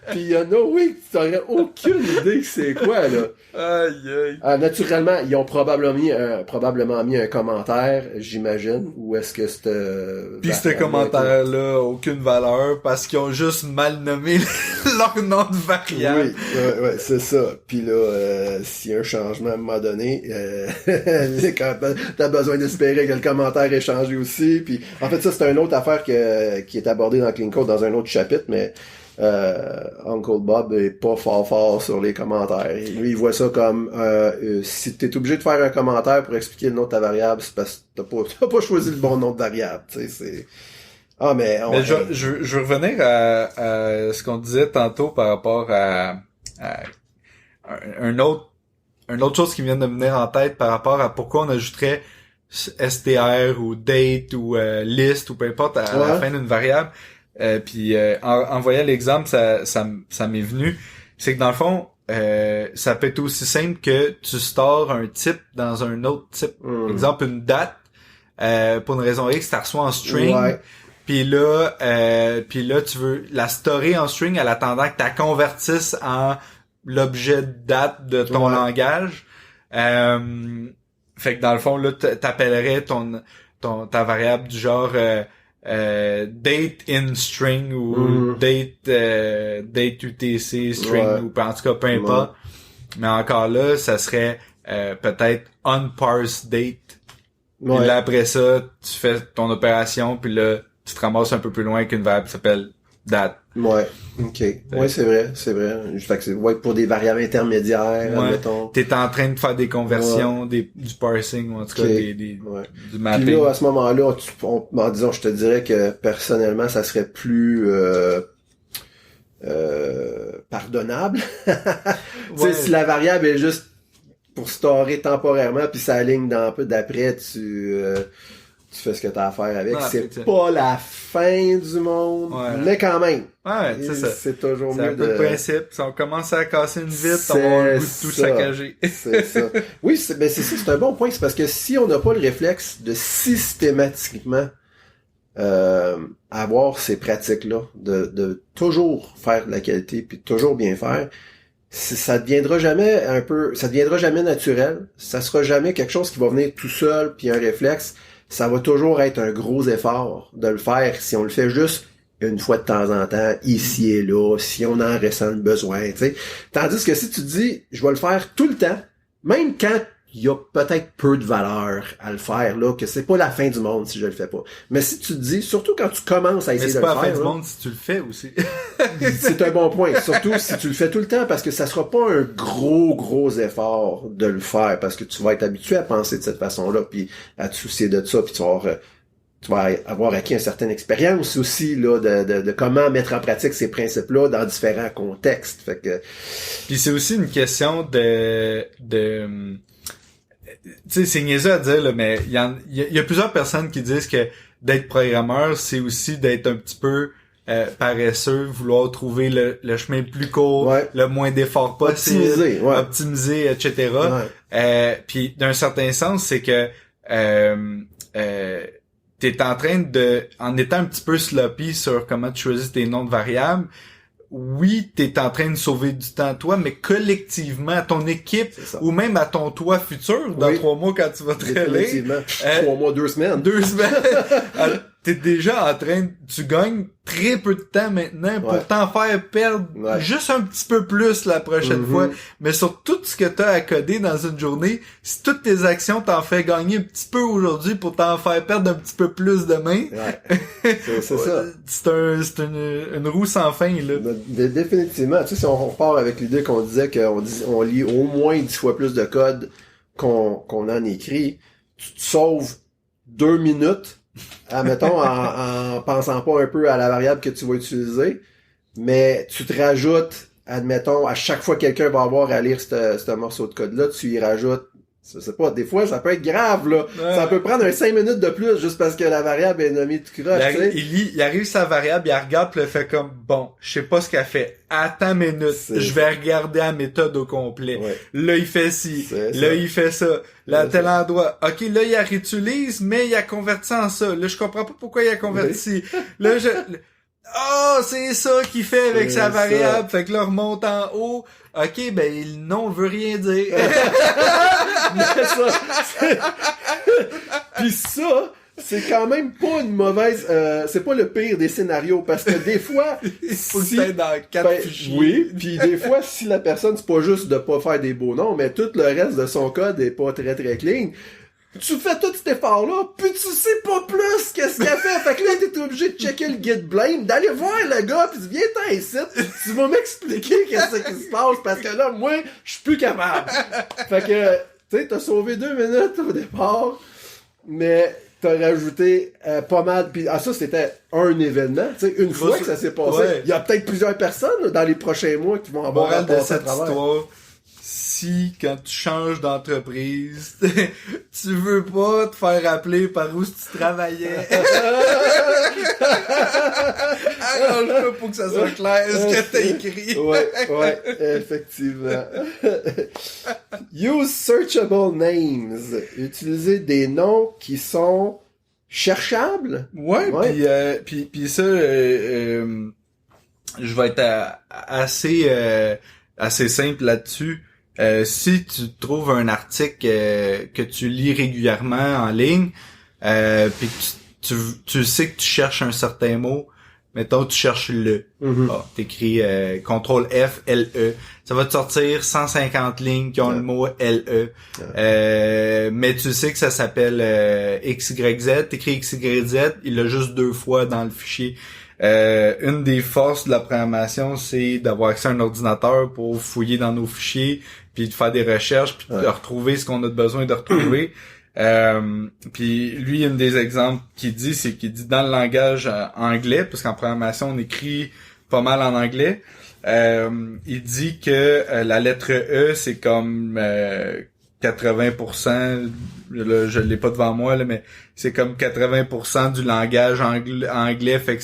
Puis il y a no way que tu n'aurais aucune idée que c'est quoi, là. Aïe, aïe. Naturellement, ils ont probablement mis un commentaire, j'imagine, ou est-ce que c'était... Puis ce commentaire-là a aucune valeur parce qu'ils ont juste mal nommé leur nom de variable. Oui, ouais, c'est ça. Puis là, s'il y a un changement à un moment donné, quand t'as besoin d'espérer que le commentaire est changé aussi. Puis en fait, ça, c'est une autre affaire qui est abordée dans Clean Code dans un autre chapitre, mais Uncle Bob est pas fort sur les commentaires. Lui, il voit ça comme si t'es obligé de faire un commentaire pour expliquer le nom de ta variable, c'est parce que t'as pas choisi le bon nom de variable. Tu sais, c'est... Ah, mais je veux revenir à ce qu'on disait tantôt par rapport à une autre chose qui vient de me venir en tête par rapport à pourquoi on ajouterait str ou date ou list ou peu importe à la fin d'une variable. Puis en voyant l'exemple, ça m'est venu. C'est que dans le fond, ça peut être aussi simple que tu stores un type dans un autre type. Exemple, une date, pour une raison X, tu la reçois en string. Ouais. Puis là, tu veux la storer en string en attendant que tu la convertisses en l'objet de date de ton langage. Fait que dans le fond, là, t'appellerais ta variable du genre date in string ou date UTC string ou en tout cas peu importe. Mais encore là, ça serait peut-être unparsed date. Puis là, après ça, tu fais ton opération, puis là, tu te ramasses un peu plus loin qu'une variable qui s'appelle date. Ouais, ok. Ouais, c'est vrai. Fait que c'est pour des variables intermédiaires, admettons. T'es en train de faire des conversions, du parsing, ou en tout cas du mapping. Puis là, à ce moment-là, disons, je te dirais que personnellement, ça serait plus pardonnable. Tu sais, si la variable est juste pour storer temporairement, puis ça aligne dans un peu d'après, tu fais ce que t'as à faire avec. C'est pas la fin du monde, mais quand même. Ouais, c'est ça. C'est toujours mieux un peu le principe. Si on commence à casser une vitre, on va avoir le goût de tout saccager. C'est ça. Oui, c'est ça, c'est un bon point. C'est parce que si on n'a pas le réflexe de systématiquement avoir ces pratiques-là, de toujours faire de la qualité, puis de toujours bien faire, ça deviendra jamais naturel. Ça sera jamais quelque chose qui va venir tout seul, puis un réflexe. Ça va toujours être un gros effort de le faire si on le fait juste une fois de temps en temps, ici et là, si on en ressent le besoin, tu sais. Tandis que si tu te dis, je vais le faire tout le temps, même quand il y a peut-être peu de valeur à le faire, là, que c'est pas la fin du monde si je le fais pas. Mais si tu te dis, surtout quand tu commences à essayer de le faire... Mais c'est pas la fin du monde si tu le fais aussi. C'est un bon point. Surtout si tu le fais tout le temps, parce que ça sera pas un gros effort de le faire, parce que tu vas être habitué à penser de cette façon-là, puis à te soucier de ça, puis tu vas avoir acquis une certaine expérience aussi, là, de comment mettre en pratique ces principes-là dans différents contextes. Fait que... Puis c'est aussi une question de tu sais, c'est niaiseux à dire, là, mais il y a plusieurs personnes qui disent que d'être programmeur, c'est aussi d'être un petit peu paresseux, vouloir trouver le chemin le plus court, le moins d'efforts possible, optimiser, etc. Puis d'un certain sens, c'est que t'es en train en étant un petit peu sloppy sur comment tu choisis tes noms de variables, oui, t'es en train de sauver du temps toi, mais collectivement, à ton équipe, ou même à ton toi futur, dans 3 mois quand tu vas te réveiller. 3 mois, 2 semaines. 2 semaines. T'es déjà en train, tu gagnes très peu de temps maintenant pour t'en faire perdre juste un petit peu plus la prochaine fois. Mais sur tout ce que t'as à coder dans une journée, si toutes tes actions t'en fait gagner un petit peu aujourd'hui pour t'en faire perdre un petit peu plus demain, c'est ça. C'est une roue sans fin, là. Définitivement. Tu sais, si on repart avec l'idée qu'on disait qu'on lit au moins 10 fois plus de code qu'on en écrit, tu te sauves 2 minutes, admettons, en pensant pas un peu à la variable que tu vas utiliser, mais tu te rajoutes, admettons, à chaque fois que quelqu'un va avoir à lire ce morceau de code-là, tu y rajoutes Je sais pas, des fois, ça peut être grave, là. Ouais. Ça peut prendre 5 minutes de plus juste parce que la variable est nommée tout croche, tu sais. Il arrive sa variable, il la regarde, puis il fait comme, bon, je sais pas ce qu'elle fait. Attends une minute, je vais regarder la méthode au complet. Ouais. Là, il fait ci. C'est Là, ça. il fait ça. Là, à C'est tel ça. endroit. OK, là, il la réutilise, mais il a converti en ça. Là, je comprends pas pourquoi il a converti. Là, c'est ça qu'il fait avec C'est sa variable. ça. Fait que là, remonte en haut. OK, ben, le nom veut rien dire. Mais Puis ça, c'est quand même pas une mauvaise... c'est pas le pire des scénarios, parce que des fois... Il faut que t'ailles dans 4 Ben, fichiers. oui, puis des fois, si la personne, c'est pas juste de pas faire des beaux noms, mais tout le reste de son code est pas très très clean, tu fais tout cet effort-là, puis tu sais pas plus qu'est-ce qu'il a fait. Fait que là, t'es obligé de checker le git blame, d'aller voir le gars, pis viens-t'en ici, tu vas m'expliquer qu'est-ce qui se passe, parce que là, moi, je suis plus capable. Fait que, tu sais, t'as sauvé 2 minutes au départ, mais t'as rajouté pas mal. Puis ça, c'était un événement. Tu sais, une fois que ça s'est passé, Ouais. il y a peut-être plusieurs personnes là, dans les prochains mois qui vont avoir Morale de passé à cette travers. histoire, si quand tu changes d'entreprise, tu veux pas te faire rappeler par où tu travaillais. Arrange-toi pour que ça soit clair ce que t'as écrit. Ouais, effectivement. Use searchable names. Utiliser des noms qui sont cherchables. Ouais, Ouais. puis ça, je vais être assez simple là-dessus. Si tu trouves un article que tu lis régulièrement en ligne, puis que tu sais que tu cherches un certain mot, mettons tu cherches le, t'écris CTRL F LE, ça va te sortir 150 lignes qui ont le mot LE, mais tu sais que ça s'appelle XYZ, t'écris XYZ, il l'a juste 2 fois dans le fichier. Une des forces de la programmation, c'est d'avoir accès à un ordinateur pour fouiller dans nos fichiers, puis de faire des recherches, puis de retrouver ce qu'on a besoin de retrouver. Puis lui, un des exemples qu'il dit, c'est qu'il dit dans le langage anglais, parce qu'en programmation, on écrit pas mal en anglais, il dit que la lettre E, c'est comme 80%, là, je l'ai pas devant moi, là, mais c'est comme 80% du langage anglais. Fait que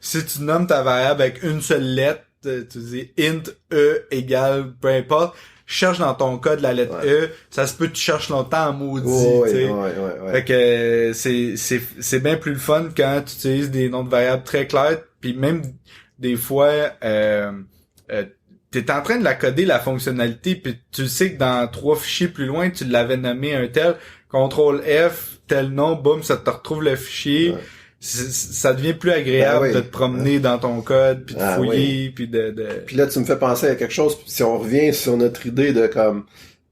si tu nommes ta variable avec une seule lettre, tu dis int E égale peu importe, cherche dans ton code la lettre E, ça se peut que tu cherches longtemps en maudit, tu sais. Fait que c'est bien plus le fun quand tu utilises des noms de variables très clairs, puis même des fois t'es en train de la coder la fonctionnalité, puis tu sais que dans 3 fichiers plus loin, tu l'avais nommé un tel, CTRL F, tel nom, boum, ça te retrouve le fichier. Ça devient plus agréable de te promener dans ton code, puis de fouiller, puis de... Puis là, tu me fais penser à quelque chose, si on revient sur notre idée de comme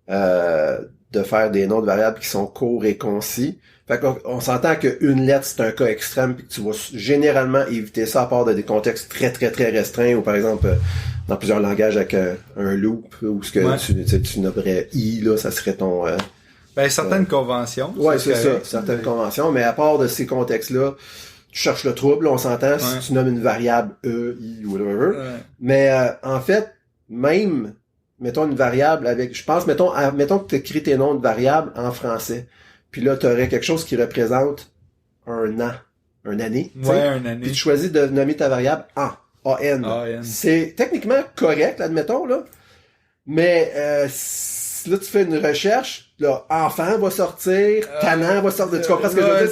de faire des noms de variables qui sont courts et concis. Fait qu'on s'entend qu'une lettre, c'est un cas extrême, puis que tu vas généralement éviter ça à part de des contextes très, très, très restreints, ou par exemple, dans plusieurs langages avec un loop, ou ce que tu nommerais I, là, ça serait ton... certaines conventions. Ouais, c'est ça, certaines conventions, mais à part de ces contextes-là, tu cherches le trouble, on s'entend, si tu nommes une variable E, I, ou whatever. Mais en fait, même, mettons une variable avec, je pense, mettons que tu écris tes noms de variables en français, puis là, tu aurais quelque chose qui représente un an, une année. Un année. Puis tu choisis de nommer ta variable AN. C'est techniquement correct, admettons, là. Mais là, tu fais une recherche, là, enfant va sortir, tannant va sortir. Tu comprends ce que je veux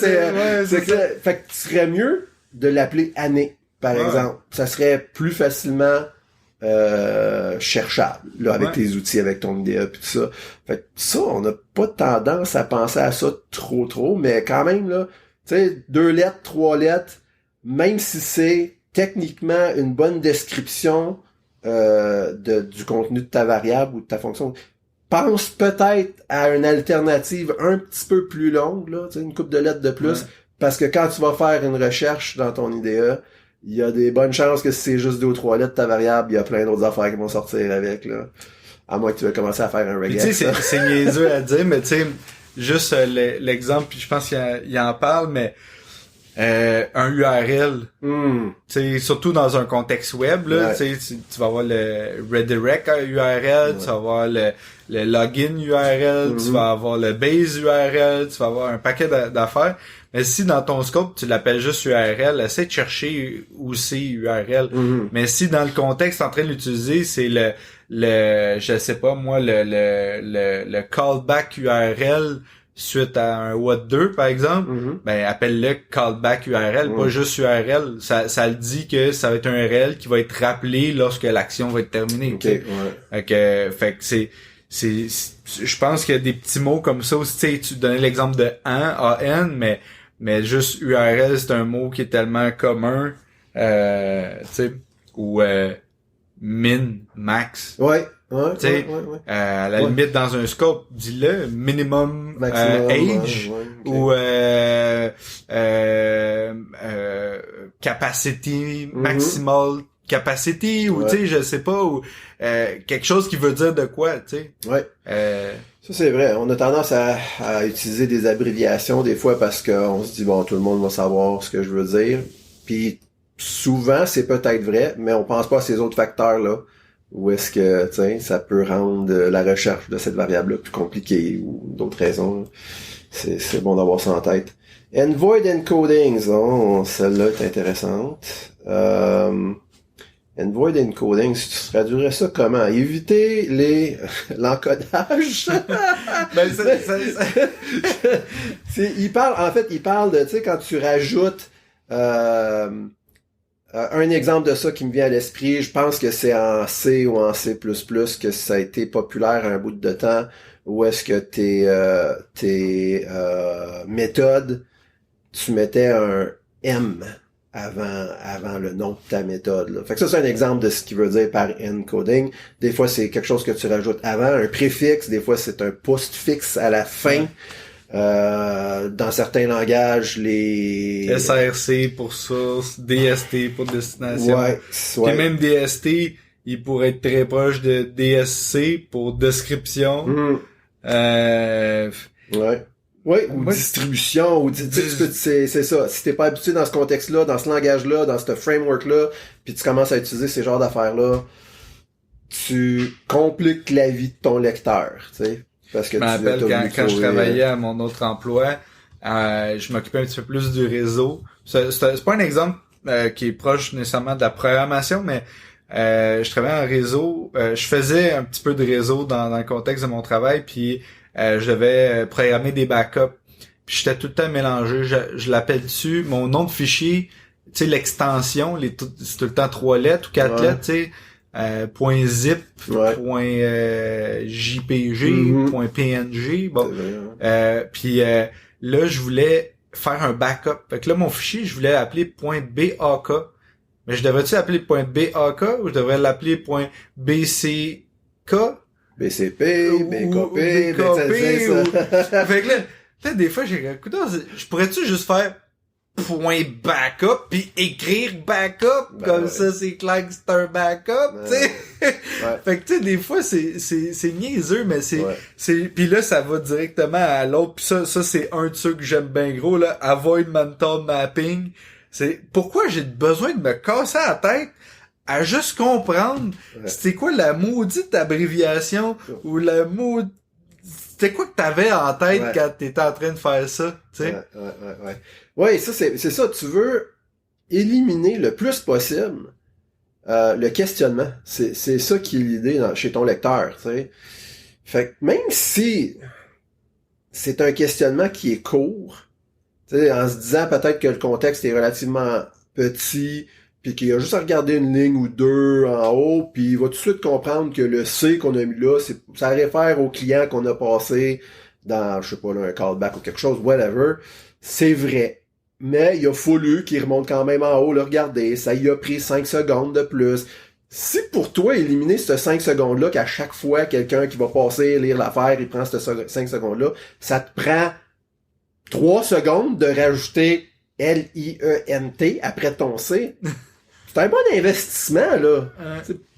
dire? Fait que tu serait mieux de l'appeler année, par exemple. Ça serait plus facilement cherchable, là, avec tes outils, avec ton IDE pis tout ça. Fait que ça, on n'a pas tendance à penser à ça trop, mais quand même, là, tu sais, 2 lettres, 3 lettres, même si c'est techniquement une bonne description du contenu de ta variable ou de ta fonction, pense peut-être à une alternative un petit peu plus longue, là, tu sais, une couple de lettres de plus, parce que quand tu vas faire une recherche dans ton IDE, il y a des bonnes chances que si c'est juste 2 ou 3 lettres de ta variable, il y a plein d'autres affaires qui vont sortir avec, là. À moins que tu veuilles commencer à faire un regex. Tu sais, c'est niaiseux à dire, mais tu sais, juste l'exemple, puis je pense qu'il en parle, mais un URL. Hmm. T'sais, surtout dans un contexte web, là, Ouais. tu vas avoir le redirect URL, tu vas avoir le login URL, tu vas avoir le base URL, tu vas avoir un paquet d'affaires. Mais si dans ton scope, tu l'appelles juste URL, essaie de chercher où c'est URL. Mais si dans le contexte, t'es en train de l'utiliser, c'est je sais pas moi, le callback URL suite à un what2 par exemple, ben appelle-le callback URL, pas juste URL. Ça le dit que ça va être un URL qui va être rappelé lorsque l'action va être terminée. Okay, Fait que c'est je pense qu'il y a des petits mots comme ça aussi. Tu sais, tu donnais l'exemple de AN, mais juste URL, c'est un mot qui est tellement commun, tu sais, ou max. Ouais. Tu sais, à la limite dans un scope, dis-le, minimum age ou capacity, maximal capacity ou tu sais, je sais pas, ou quelque chose qui veut dire de quoi, tu sais. Ouais. Ça c'est vrai. On a tendance à utiliser des abréviations des fois parce qu'on se dit bon, tout le monde va savoir ce que je veux dire. Puis souvent c'est peut-être vrai, mais on pense pas à ces autres facteurs là. Ou est-ce que, tu sais, ça peut rendre la recherche de cette variable-là plus compliquée ou d'autres raisons. C'est bon d'avoir ça en tête. Envoid encodings, oh, celle-là est intéressante. Envoid encoding, si tu traduirais ça comment? Éviter l'encodage. Ben, il parle de, tu sais, quand tu rajoutes, un exemple de ça qui me vient à l'esprit, je pense que c'est en C ou en C++ que ça a été populaire un bout de temps, où est-ce que tes méthodes, tu mettais un M avant le nom de ta méthode. Là. Fait que ça, c'est un exemple de ce qu'il veut dire par encoding. Des fois, c'est quelque chose que tu rajoutes avant, un préfixe, des fois, c'est un postfixe à la fin. Dans certains langages, les SRC pour source, DST pour destination. Ouais. Puis même DST, il pourrait être très proche de DSC pour description. Ouais. Oui, ou distribution, ou c'est ça. Si t'es pas habitué dans ce contexte-là, dans ce langage-là, dans ce framework-là, puis tu commences à utiliser ces genres d'affaires-là, tu compliques la vie de ton lecteur, tu sais. Parce que je me rappelle quand je travaillais à mon autre emploi, je m'occupais un petit peu plus du réseau. C'est pas un exemple qui est proche nécessairement de la programmation, mais je travaillais en réseau. Je faisais un petit peu de réseau dans le contexte de mon travail, puis je devais programmer des backups. Puis j'étais tout le temps mélangé. Je l'appelle dessus. Mon nom de fichier, tu sais, l'extension, c'est tout le temps 3 lettres ou 4 lettres, tu sais. .zip, .jpg, .png, bon. Puis là, je voulais faire un backup. Fait que là, mon fichier, je voulais l'appeler .bak. Mais je devrais-tu l'appeler .bak ou je devrais l'appeler .bck? BCP, BKP, Fait que là, des fois, j'ai dit, écoute, je pourrais-tu juste faire .backup puis écrire backup comme ça, c'est clair que c'est un backup, tu sais. Fait que tu sais, des fois c'est niaiseux, mais c'est puis là ça va directement à l'autre. Puis ça c'est un de ceux que j'aime bien gros là, avoid mental mapping. C'est pourquoi j'ai besoin de me casser la tête à juste comprendre c'était quoi la maudite abréviation ou la maudite c'était quoi que t'avais en tête quand t'étais en train de faire ça, tu sais. Ouais, ça c'est ça, tu veux éliminer le plus possible le questionnement. C'est ça qui est l'idée chez ton lecteur, tu sais. Fait que même si c'est un questionnement qui est court, tu sais, en se disant peut-être que le contexte est relativement petit, puis qu'il a juste à regarder une ligne ou deux en haut, puis il va tout de suite comprendre que le C qu'on a mis là, ça réfère au client qu'on a passé dans, je sais pas, là, un callback ou quelque chose, whatever. C'est vrai. Mais il a fallu qu'il remonte quand même en haut, le regarder. Ça y a pris 5 secondes de plus. Si pour toi, éliminer ces 5 secondes-là, qu'à chaque fois, quelqu'un qui va passer, lire l'affaire, il prend ces 5 secondes-là, ça te prend 3 secondes de rajouter LIENT après ton C. C'est un bon investissement, là.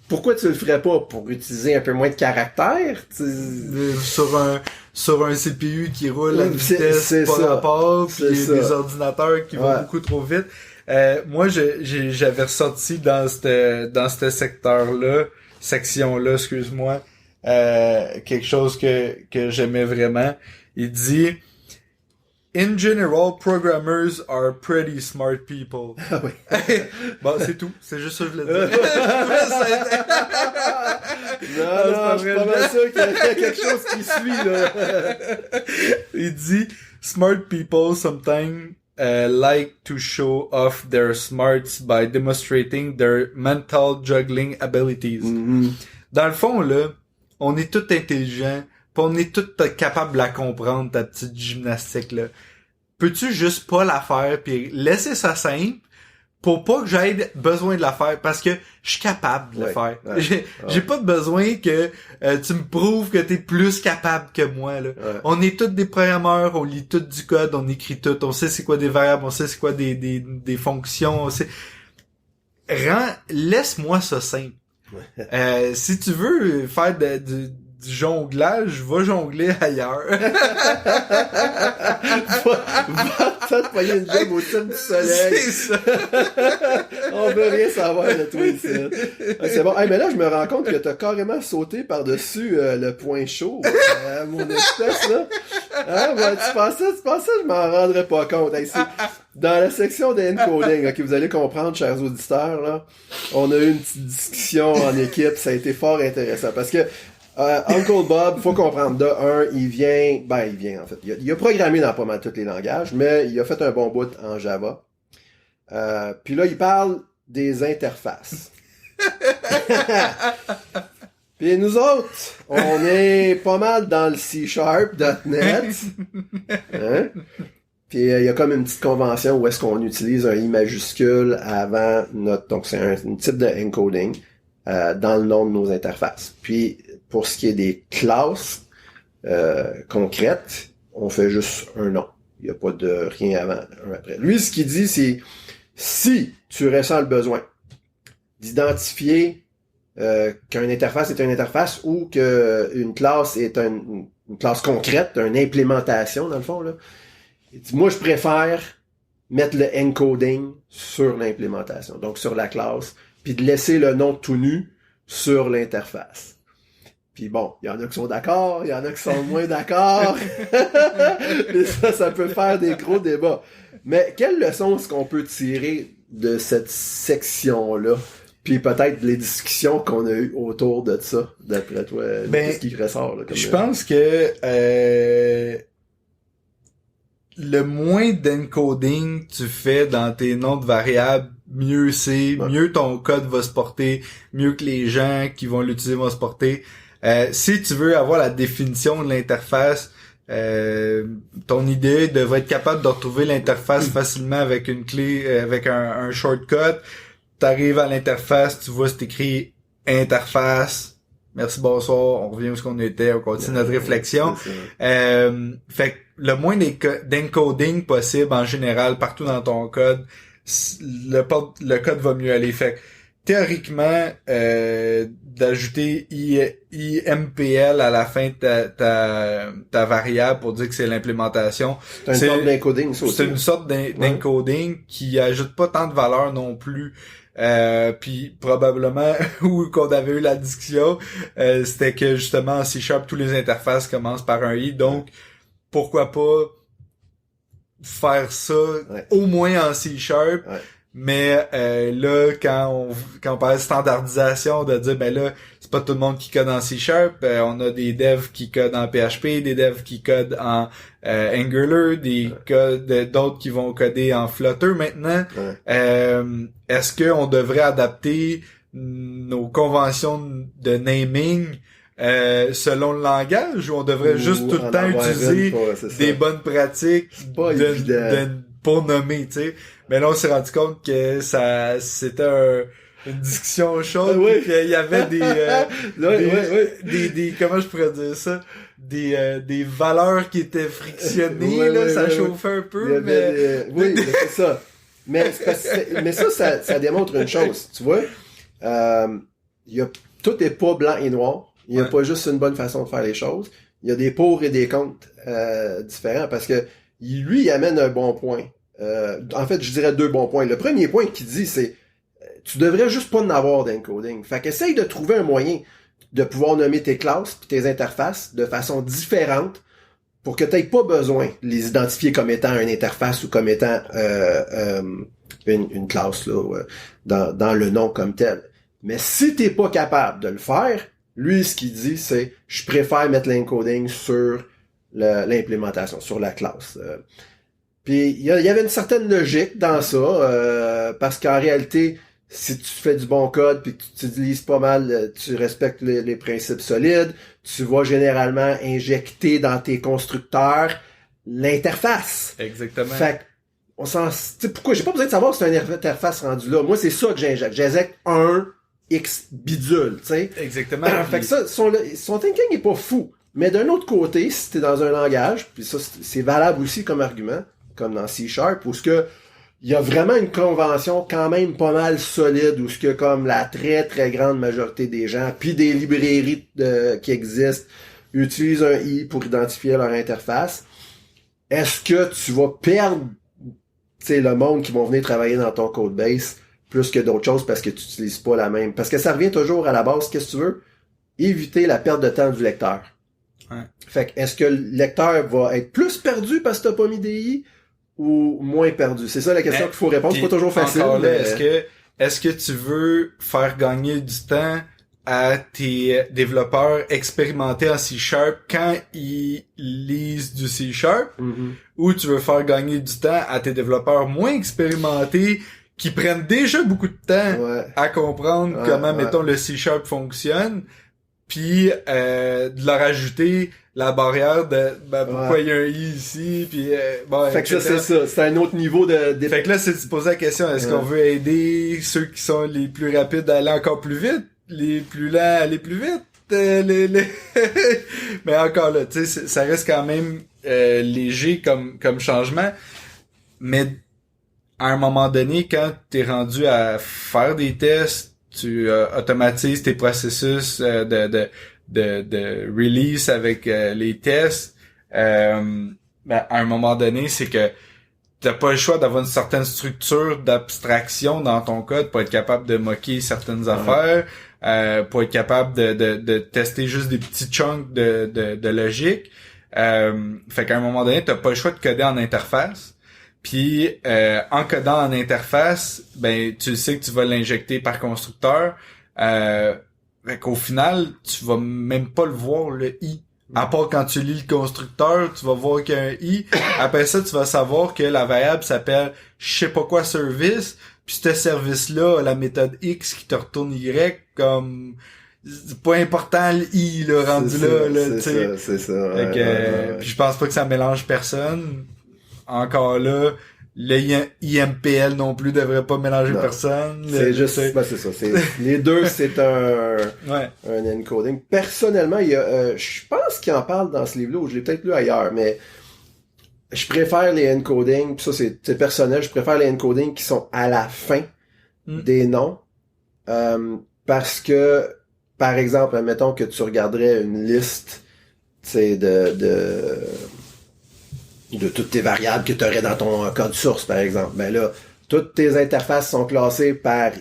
pourquoi tu le ferais pas? Pour utiliser un peu moins de caractère? Sur un CPU qui roule à une vitesse pas rapport, puis des ordinateurs qui vont beaucoup trop vite. Moi, j'avais ressorti dans ce section-là, excuse-moi, quelque chose que j'aimais vraiment. Il dit, in general, programmers are pretty smart people. Ah oui. Bon, c'est tout. C'est juste ça que je voulais dire. non, je suis pas mal sûr qu'il y a quelque chose qui suit, là. Il dit, smart people sometimes like to show off their smarts by demonstrating their mental juggling abilities. Mm-hmm. Dans le fond, là, on est tous intelligents, pis on est tous capables de la comprendre, ta petite gymnastique, là. Peux-tu juste pas la faire pis laisser ça simple pour pas que j'aie besoin de la faire, parce que je suis capable de le faire. Ouais, j'ai pas besoin que tu me prouves que t'es plus capable que moi, là. Ouais. On est tous des programmeurs, on lit tout du code, on écrit tout, on sait c'est quoi des variables, on sait c'est quoi des fonctions, on sait... Laisse-moi ça simple. Si tu veux faire du jonglage, va jongler ailleurs. Va te payer une job au ciel du soleil. C'est ça. On veut rien savoir de toi ici. C'est bon. Hey, mais là, je me rends compte que t'as carrément sauté par-dessus le point chaud. Mon espèce, là. Hein, ben, tu pensais, je m'en rendrais pas compte. Hey, dans la section d'encoding, ok, vous allez comprendre, chers auditeurs, là, on a eu une petite discussion en équipe. Ça a été fort intéressant parce que Uncle Bob, faut comprendre, de un, il vient en fait. Il a programmé dans pas mal tous les langages, mais il a fait un bon bout en Java. Puis là, il parle des interfaces. Puis nous autres, on est pas mal dans le C#.net. Hein? Puis il y a comme une petite convention où est-ce qu'on utilise un I majuscule avant donc c'est un type de encoding dans le nom de nos interfaces. Puis pour ce qui est des classes concrètes, on fait juste un nom. Il n'y a pas de rien avant, un après. Lui, ce qu'il dit, c'est si tu ressens le besoin d'identifier qu'une interface est une interface ou qu'une classe est une classe concrète, une implémentation, dans le fond, là. Il dit, moi, je préfère mettre le encoding sur l'implémentation, donc sur la classe, puis de laisser le nom tout nu sur l'interface. Puis bon, il y en a qui sont d'accord, il y en a qui sont moins d'accord. Mais ça peut faire des gros débats. Mais quelle leçon est-ce qu'on peut tirer de cette section-là? Puis peut-être les discussions qu'on a eues autour de ça, d'après toi, qu'est-ce qui ressort? Là, je pense que le moins d'encoding tu fais dans tes noms de variables, mieux c'est, mieux ton code va se porter, mieux que les gens qui vont l'utiliser vont se porter. Si tu veux avoir la définition de l'interface, ton idée devrait être capable de retrouver l'interface facilement avec une clé, avec un shortcut. T'arrives à l'interface, tu vois c'est écrit interface. Merci, bonsoir, on revient où ce qu'on était, on continue notre réflexion. Fait que le moins d'encoding possible en général partout dans ton code, le code va mieux aller. Fait que théoriquement, d'ajouter IMPL à la fin de ta variable pour dire que c'est l'implémentation. C'est une sorte d'encoding, ça aussi. C'est une sorte d'encoding qui ajoute pas tant de valeur non plus. Puis probablement où qu'on avait eu la discussion, c'était que justement en C# tous les interfaces commencent par un I, donc pourquoi pas faire ça au moins en C#. Mais là, quand on parle de standardisation, de dire ben là, c'est pas tout le monde qui code en C#, on a des devs qui codent en PHP, des devs qui codent en Angular, d'autres qui vont coder en Flutter maintenant. Est-ce qu'on devrait adapter nos conventions de naming selon le langage, ou on devrait juste tout le temps utiliser des bonnes pratiques pour nommer, tu sais? Mais là, on s'est rendu compte que c'était une discussion chaude, qu'il y avait des comment je pourrais dire ça? Des valeurs qui étaient frictionnées, ça chauffait un peu, mais... mais c'est ça. Mais ça démontre une chose, tu vois. tout est pas blanc et noir. Il y a pas juste une bonne façon de faire les choses. Il y a des pour et des contre différents parce que lui, il amène un bon point. En fait, je dirais 2 bons points. Le premier point qu'il dit, c'est tu devrais juste pas en avoir d'encoding. Fait qu'essaye de trouver un moyen de pouvoir nommer tes classes et tes interfaces de façon différente pour que tu n'aies pas besoin de les identifier comme étant une interface ou comme étant une classe là, dans le nom comme tel. Mais si t'es pas capable de le faire, lui, ce qu'il dit, c'est « je préfère mettre l'encoding sur l'implémentation, sur la classe ». Puis il y avait une certaine logique dans ça, parce qu'en réalité, si tu fais du bon code puis que tu utilises pas mal, tu respectes les principes solides, tu vas généralement injecter dans tes constructeurs l'interface. Exactement. Fait on s'en, tu sais, pourquoi j'ai pas besoin de savoir si c'est une interface rendue là. Moi, c'est ça que j'injecte. J'injecte un X bidule, tu sais. Exactement. Fait que ça, son thinking est pas fou. Mais d'un autre côté, si t'es dans un langage, puis ça, c'est valable aussi comme argument, comme dans C#, où ce que il y a vraiment une convention quand même pas mal solide, où ce que comme la très très grande majorité des gens, puis des librairies qui existent, utilisent un I pour identifier leur interface. Est-ce que tu vas perdre, tu sais, le monde qui vont venir travailler dans ton codebase plus que d'autres choses parce que tu n'utilises pas la même? Parce que ça revient toujours à la base, qu'est-ce que tu veux? Éviter la perte de temps du lecteur. Ouais. Fait que est-ce que le lecteur va être plus perdu parce que t'as pas mis des I ou moins perdu? C'est ça la question qu'il faut répondre. C'est pas toujours facile. Là, mais... est-ce que tu veux faire gagner du temps à tes développeurs expérimentés en C# quand ils lisent du C#, ou tu veux faire gagner du temps à tes développeurs moins expérimentés qui prennent déjà beaucoup de temps à comprendre comment, mettons, le C# fonctionne, puis de leur ajouter la barrière de pourquoi il y a un I ici, puis bon, fait que ça, c'est ça. C'est un autre niveau de... Fait que là, c'est de se poser la question, est-ce qu'on veut aider ceux qui sont les plus rapides à aller encore plus vite, les plus lents à aller plus vite? Mais encore là, tu sais, ça reste quand même léger comme changement, mais à un moment donné, quand t'es rendu à faire des tests, tu automatises tes processus de release avec les tests, à un moment donné, c'est que t'as pas le choix d'avoir une certaine structure d'abstraction dans ton code pour être capable de moquer certaines affaires, pour être capable de tester juste des petits chunks de logique. Fait qu'à un moment donné, t'as pas le choix de coder en interface. Puis en codant en interface, ben tu sais que tu vas l'injecter par constructeur. Fait qu'au final, tu vas même pas le voir le I. À part quand tu lis le constructeur, tu vas voir qu'il y a un I. Après ça, tu vas savoir que la variable s'appelle je sais pas quoi service. Puis ce service-là a la méthode X qui te retourne Y comme... C'est pas important le I là, rendu là, tu sais. C'est ça. Fait que, puis je pense pas que ça mélange personne. Encore là, le IMPL non plus devrait pas mélanger personne. C'est juste, c'est ça. Les deux, c'est un encoding. Personnellement, il y a, je pense qu'il en parle dans ce livre-là, ou je l'ai peut-être lu ailleurs, mais je préfère les encodings, pis ça c'est personnel, je préfère les encodings qui sont à la fin des noms, parce que, par exemple, admettons que tu regarderais une liste, tu sais, de toutes tes variables que tu aurais dans ton code source, par exemple. Ben là, toutes tes interfaces sont classées par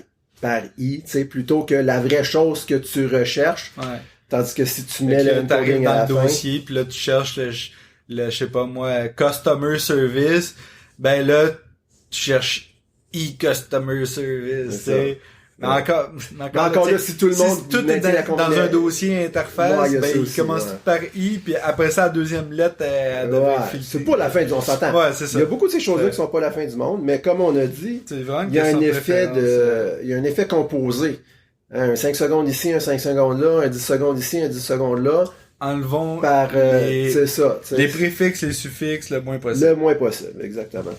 I, tu sais, plutôt que la vraie chose que tu recherches. Ouais. Tandis que si tu mets le encoding à la dans le dossier, puis là tu cherches le je sais pas moi, customer service, ben là tu cherches e-customer service, tu sais. Mais encore là, si tout le monde si tout est dans un dossier interface, ben il commence par I, puis après ça, la deuxième lettre, elle devrait filtrer. C'est pas la fin du monde, on s'entend. Ouais, c'est ça. Il y a beaucoup de ces choses-là qui sont pas la fin du monde, mais comme on a dit, il y a un effet composé. Un 5 secondes ici, un 5 secondes là, un 10 secondes ici, un 10 secondes là. Enlevons c'est ça. Les préfixes, les suffixes, le moins possible. Le moins possible, exactement.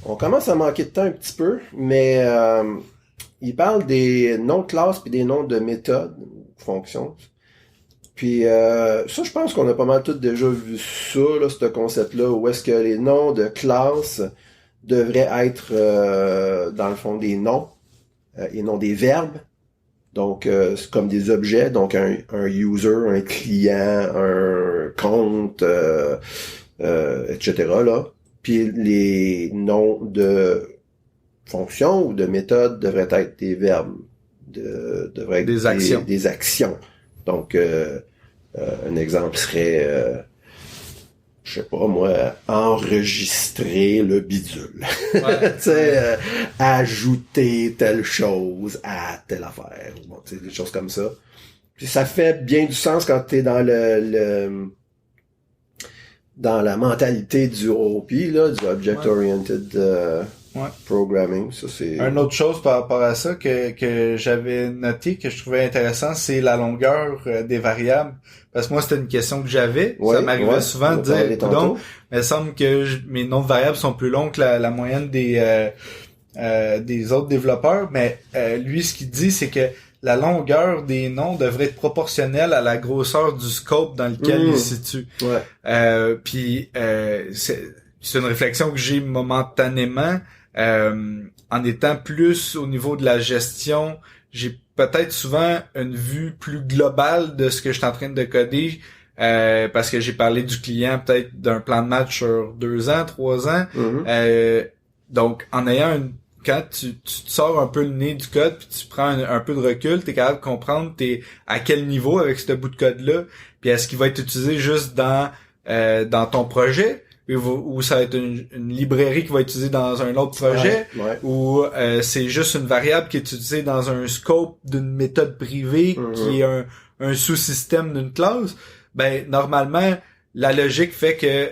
On commence à manquer de temps un petit peu, mais il parle des noms de classe puis des noms de méthodes, fonctions. Puis ça, je pense qu'on a pas mal tous déjà vu ça, là, ce concept-là, où est-ce que les noms de classe devraient être, dans le fond, des noms et non des verbes. Donc, c'est comme des objets, donc un user, un client, un compte, etc. là. Puis les noms de fonctions ou de méthodes devraient être des verbes, devraient être des actions. Donc, un exemple serait, je sais pas moi, enregistrer le bidule. Ouais, tu sais, ajouter telle chose à telle affaire. Bon, tu sais, des choses comme ça. Puis ça fait bien du sens quand t'es dans dans la mentalité du OOP, là, du Object Oriented Programming. Ça, c'est... Une autre chose par rapport à ça que j'avais noté, que je trouvais intéressant, c'est la longueur des variables. Parce que moi, c'était une question que j'avais. Ça m'arrivait souvent de dire, coudonc, mais il semble que mes noms de variables sont plus longs que la moyenne des autres développeurs. Mais lui, ce qu'il dit, c'est que la longueur des noms devrait être proportionnelle à la grosseur du scope dans lequel il se situe. Ouais. Puis c'est une réflexion que j'ai momentanément. En étant plus au niveau de la gestion, j'ai peut-être souvent une vue plus globale de ce que je suis en train de coder, parce que j'ai parlé du client peut-être d'un plan de match sur 2 ans, 3 ans. Donc, en ayant quand tu te sors un peu le nez du code puis tu prends un peu de recul, t'es capable de comprendre t'es à quel niveau avec ce bout de code-là, puis est-ce qu'il va être utilisé juste dans ton projet, ou ça va être une librairie qui va être utilisée dans un autre projet, ou c'est juste une variable qui est utilisée dans un scope d'une méthode privée qui est un sous-système d'une classe. Ben normalement, la logique fait que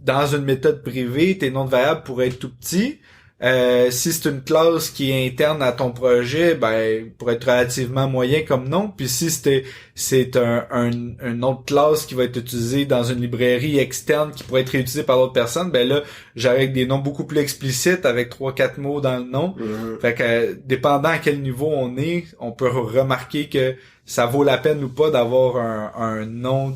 dans une méthode privée, tes noms de variables pourraient être tout petits. Si c'est une classe qui est interne à ton projet, ben pour être relativement moyen comme nom. Puis si c'est une autre classe qui va être utilisée dans une librairie externe qui pourrait être réutilisée par d'autres personnes, ben là j'arrive avec des noms beaucoup plus explicites avec 3-4 mots dans le nom. Fait que dépendant à quel niveau on est, on peut remarquer que ça vaut la peine ou pas d'avoir un nom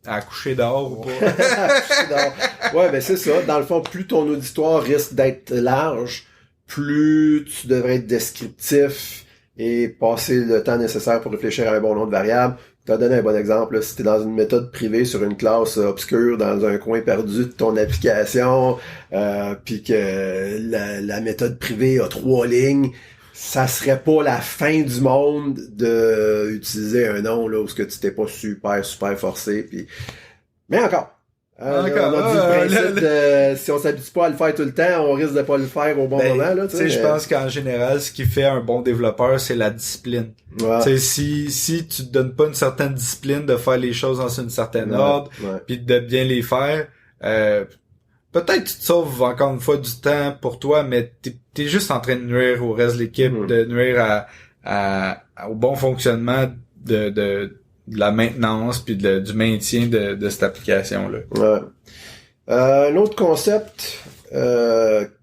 à coucher dehors ou pas. À coucher dehors. Ouais, ben c'est ça. Dans le fond, plus ton auditoire risque d'être large, plus tu devrais être descriptif et passer le temps nécessaire pour réfléchir à un bon nom de variable. Je t'ai donné un bon exemple. Là. Si t'es dans une méthode privée sur une classe obscure dans un coin perdu de ton application, puis que la méthode privée a 3 lignes, ça serait pas la fin du monde de utiliser un nom là où ce que tu t'es pas super forcé, puis mais encore on a dit le principe de si on s'habitue pas à le faire tout le temps, on risque de pas le faire au bon moment là. Tu sais, je pense qu'en général, ce qui fait un bon développeur, c'est la discipline. Ouais. Tu sais, si tu te donnes pas une certaine discipline de faire les choses dans une certaine ordre, puis de bien les faire, peut-être tu te sauves encore une fois du temps pour toi, mais t'es juste en train de nuire au reste de l'équipe, de nuire au bon fonctionnement de la maintenance puis du maintien de cette application-là. Ouais. Un autre concept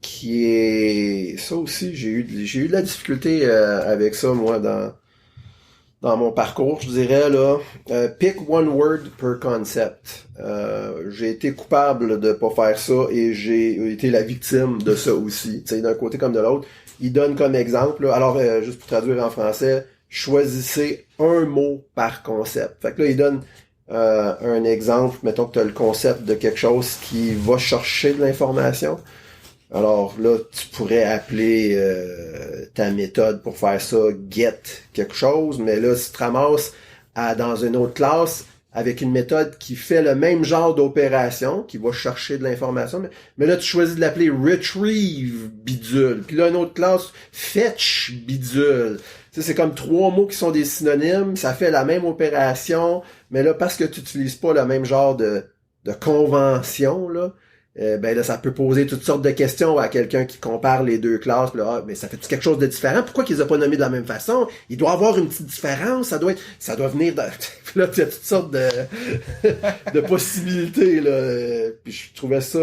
qui est ça aussi, j'ai eu de la difficulté avec ça moi dans mon parcours, je dirais là, pick one word per concept. J'ai été coupable de pas faire ça et j'ai été la victime de ça aussi. Tu sais, d'un côté comme de l'autre, il donne comme exemple. Là, alors, juste pour traduire en français, choisissez un mot par concept. Fait que là, il donne un exemple. Mettons que tu as le concept de quelque chose qui va chercher de l'information. Alors là, tu pourrais appeler ta méthode pour faire ça get quelque chose, mais là, si tu te ramasses dans une autre classe avec une méthode qui fait le même genre d'opération, qui va chercher de l'information, mais là, tu choisis de l'appeler retrieve bidule, puis là, une autre classe, fetch bidule. Tu sais, c'est comme 3 mots qui sont des synonymes, ça fait la même opération, mais là, parce que tu n'utilises pas le même genre de convention, là, ben là, ça peut poser toutes sortes de questions à quelqu'un qui compare les deux classes. Là, mais ça fait quelque chose de différent? Pourquoi qu'ils les ont pas nommés de la même façon? Il doit avoir une petite différence. Ça doit venir de... Là, il y a toutes sortes de possibilités, là. Puis je trouvais ça...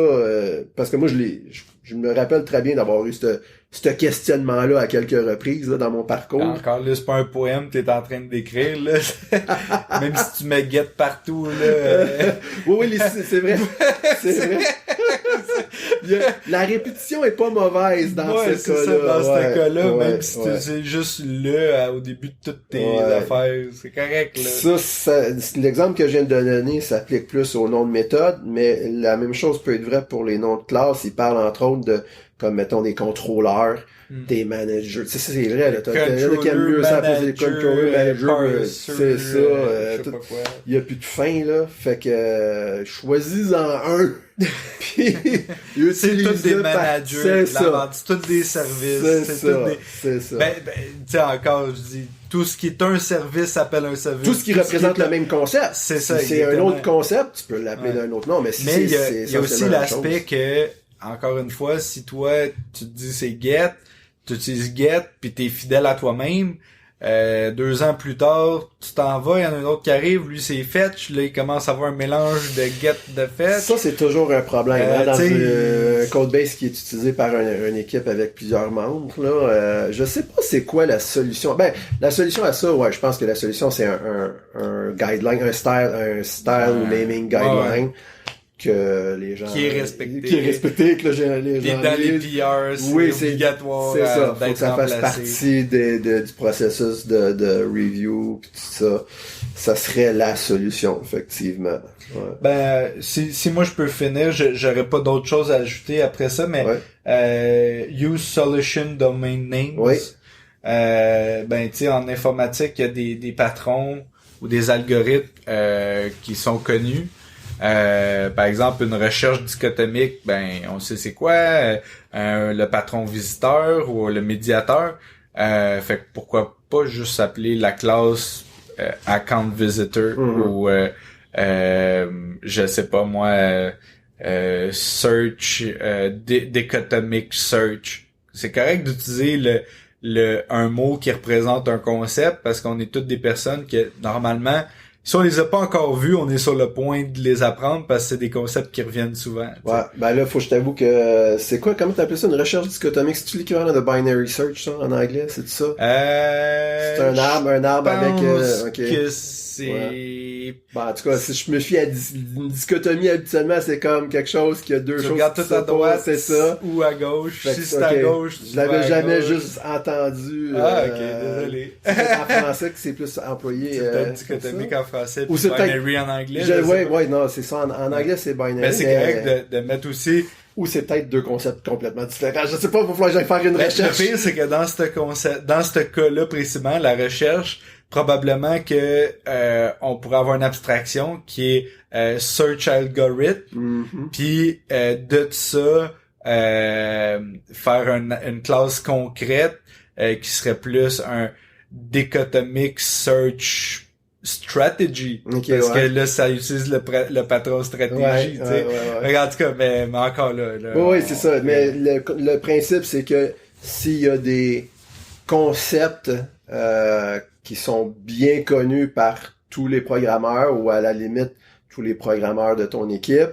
parce que moi, je me rappelle très bien d'avoir eu ce questionnement-là à quelques reprises là, dans mon parcours. Encore là, c'est pas un poème que t'es en train d'écrire, là. Même si tu me guettes partout, là. Oui, c'est vrai. C'est vrai. La répétition est pas mauvaise dans ce cas-là. Ça, dans ce cas-là, ouais, même si c'est juste là, au début de toutes tes affaires, c'est correct, là. Ça, l'exemple que je viens de donner s'applique plus au nom de méthode, mais la même chose peut être vraie pour les noms de classe. Il parle entre autres de, comme mettons, des contrôleurs, des managers. Tu sais, c'est vrai, là. T'as qui aiment mieux ça, des controller managers, c'est ça. Il y a plus de fin, là. Fait que, choisis-en un. Puis, c'est tous des managers. C'est tous des services. C'est ça. Ben, tu sais, encore, je dis, tout ce qui est un service s'appelle un service. Tout ce qui représente le même concept. C'est ça, si c'est un autre concept, tu peux l'appeler d'un autre nom, mais si il y a aussi l'aspect que, encore une fois, si toi, tu te dis c'est get, tu utilises get, puis t'es fidèle à toi-même, 2 ans plus tard, tu t'en vas, il y en a un autre qui arrive, lui c'est fetch, là il commence à avoir un mélange de get, de fetch. Ça c'est toujours un problème, dans un codebase qui est utilisé par une équipe avec plusieurs membres, là. Je sais pas c'est quoi la solution. Ben, la solution à ça, je pense que la solution c'est un guideline, un style naming guideline. Que les gens... Qui est respecté, que les gens... Dans les PR, c'est obligatoire. C'est ça, faut que ça fasse partie du processus de review, pis tout ça. Ça serait la solution, effectivement. Ouais. Ben, si moi je peux finir, j'aurais pas d'autre chose à ajouter après ça, mais use solution domain names. Oui. Ben, tu sais, en informatique, il y a des patrons ou des algorithmes qui sont connus. Par exemple, une recherche dichotomique, ben on sait c'est quoi, le patron visiteur ou le médiateur. Fait que pourquoi pas juste s'appeler la classe account visitor ou je sais pas moi search dichotomic search. C'est correct d'utiliser un mot qui représente un concept parce qu'on est toutes des personnes qui normalement, si on les a pas encore vus, on est sur le point de les apprendre parce que c'est des concepts qui reviennent souvent. T'sais. Ouais, ben là, faut que je t'avoue que c'est quoi, comment t'appelles ça, une recherche dichotomique? C'est-tu l'équivalent de binary search, ça, en anglais? C'est ça? C'est un arbre avec, que c'est... Ouais. Ben, en tout cas, si je me fie à une dichotomie habituellement, c'est comme quelque chose qui a deux choses. Tu regardes tout à droite, c'est ça. Ou à gauche. Si c'est à gauche, je l'avais jamais juste entendu. Désolé. C'est en français que c'est plus employé. C'est peut-être dichotomique en français, puis binary en anglais. Non, c'est ça. En anglais, c'est binary. Mais c'est correct de mettre aussi... Ou c'est peut-être deux concepts complètement différents. Je sais pas, il va falloir que j'aille faire une recherche. Le pire, c'est que dans ce cas-là, précisément, la recherche, probablement que on pourrait avoir une abstraction qui est search algorithm, puis de ça faire une classe concrète qui serait plus un dichotomic search strategy, parce que là ça utilise le patron stratégie, tu sais. En tout cas, mais encore là oui, c'est ça, mais le principe c'est que s'il y a des concepts qui sont bien connus par tous les programmeurs ou à la limite tous les programmeurs de ton équipe,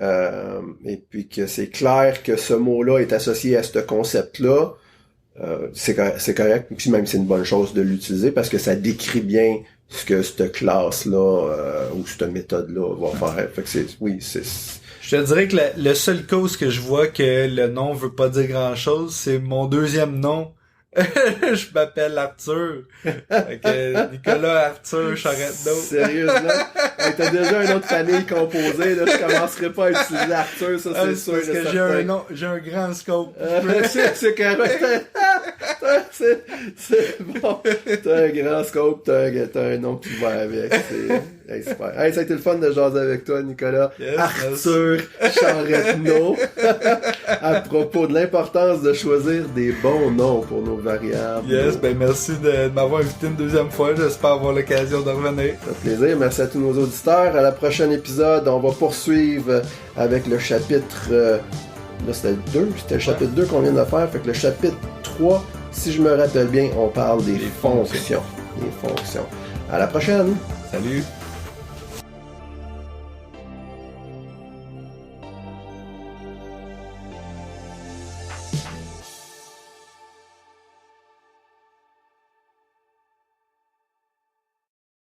et puis que c'est clair que ce mot-là est associé à ce concept-là, c'est correct, puis même c'est une bonne chose de l'utiliser parce que ça décrit bien ce que cette classe-là ou cette méthode-là va faire. Fait que je te dirais que le seul cause que je vois que le nom veut pas dire grand-chose, c'est mon deuxième nom. Je m'appelle Arthur. Fait que Nicolas Arthur Charette-Naud. Sérieusement? T'as déjà une autre famille composée, là, je commencerai pas à utiliser Arthur, ça c'est sûr. Parce que j'ai un grand scope. C'est correct. C'est bon. T'as un grand scope, t'as un nom qui va avec. C'est super. Hey, ça a été le fun de jaser avec toi, Nicolas. Yes, Arthur Charette-Naud. À propos de l'importance de choisir des bons noms pour nos variables. Yes, ben merci de m'avoir invité une deuxième fois. J'espère avoir l'occasion de revenir. Ça fait plaisir. Merci à tous nos auditeurs. À la prochaine épisode, on va poursuivre avec le chapitre... là, c'était le 2. C'était le chapitre 2 qu'on vient de faire. Fait que le chapitre 3, si je me rappelle bien, on parle des fonctions. Des fonctions. À la prochaine. Salut.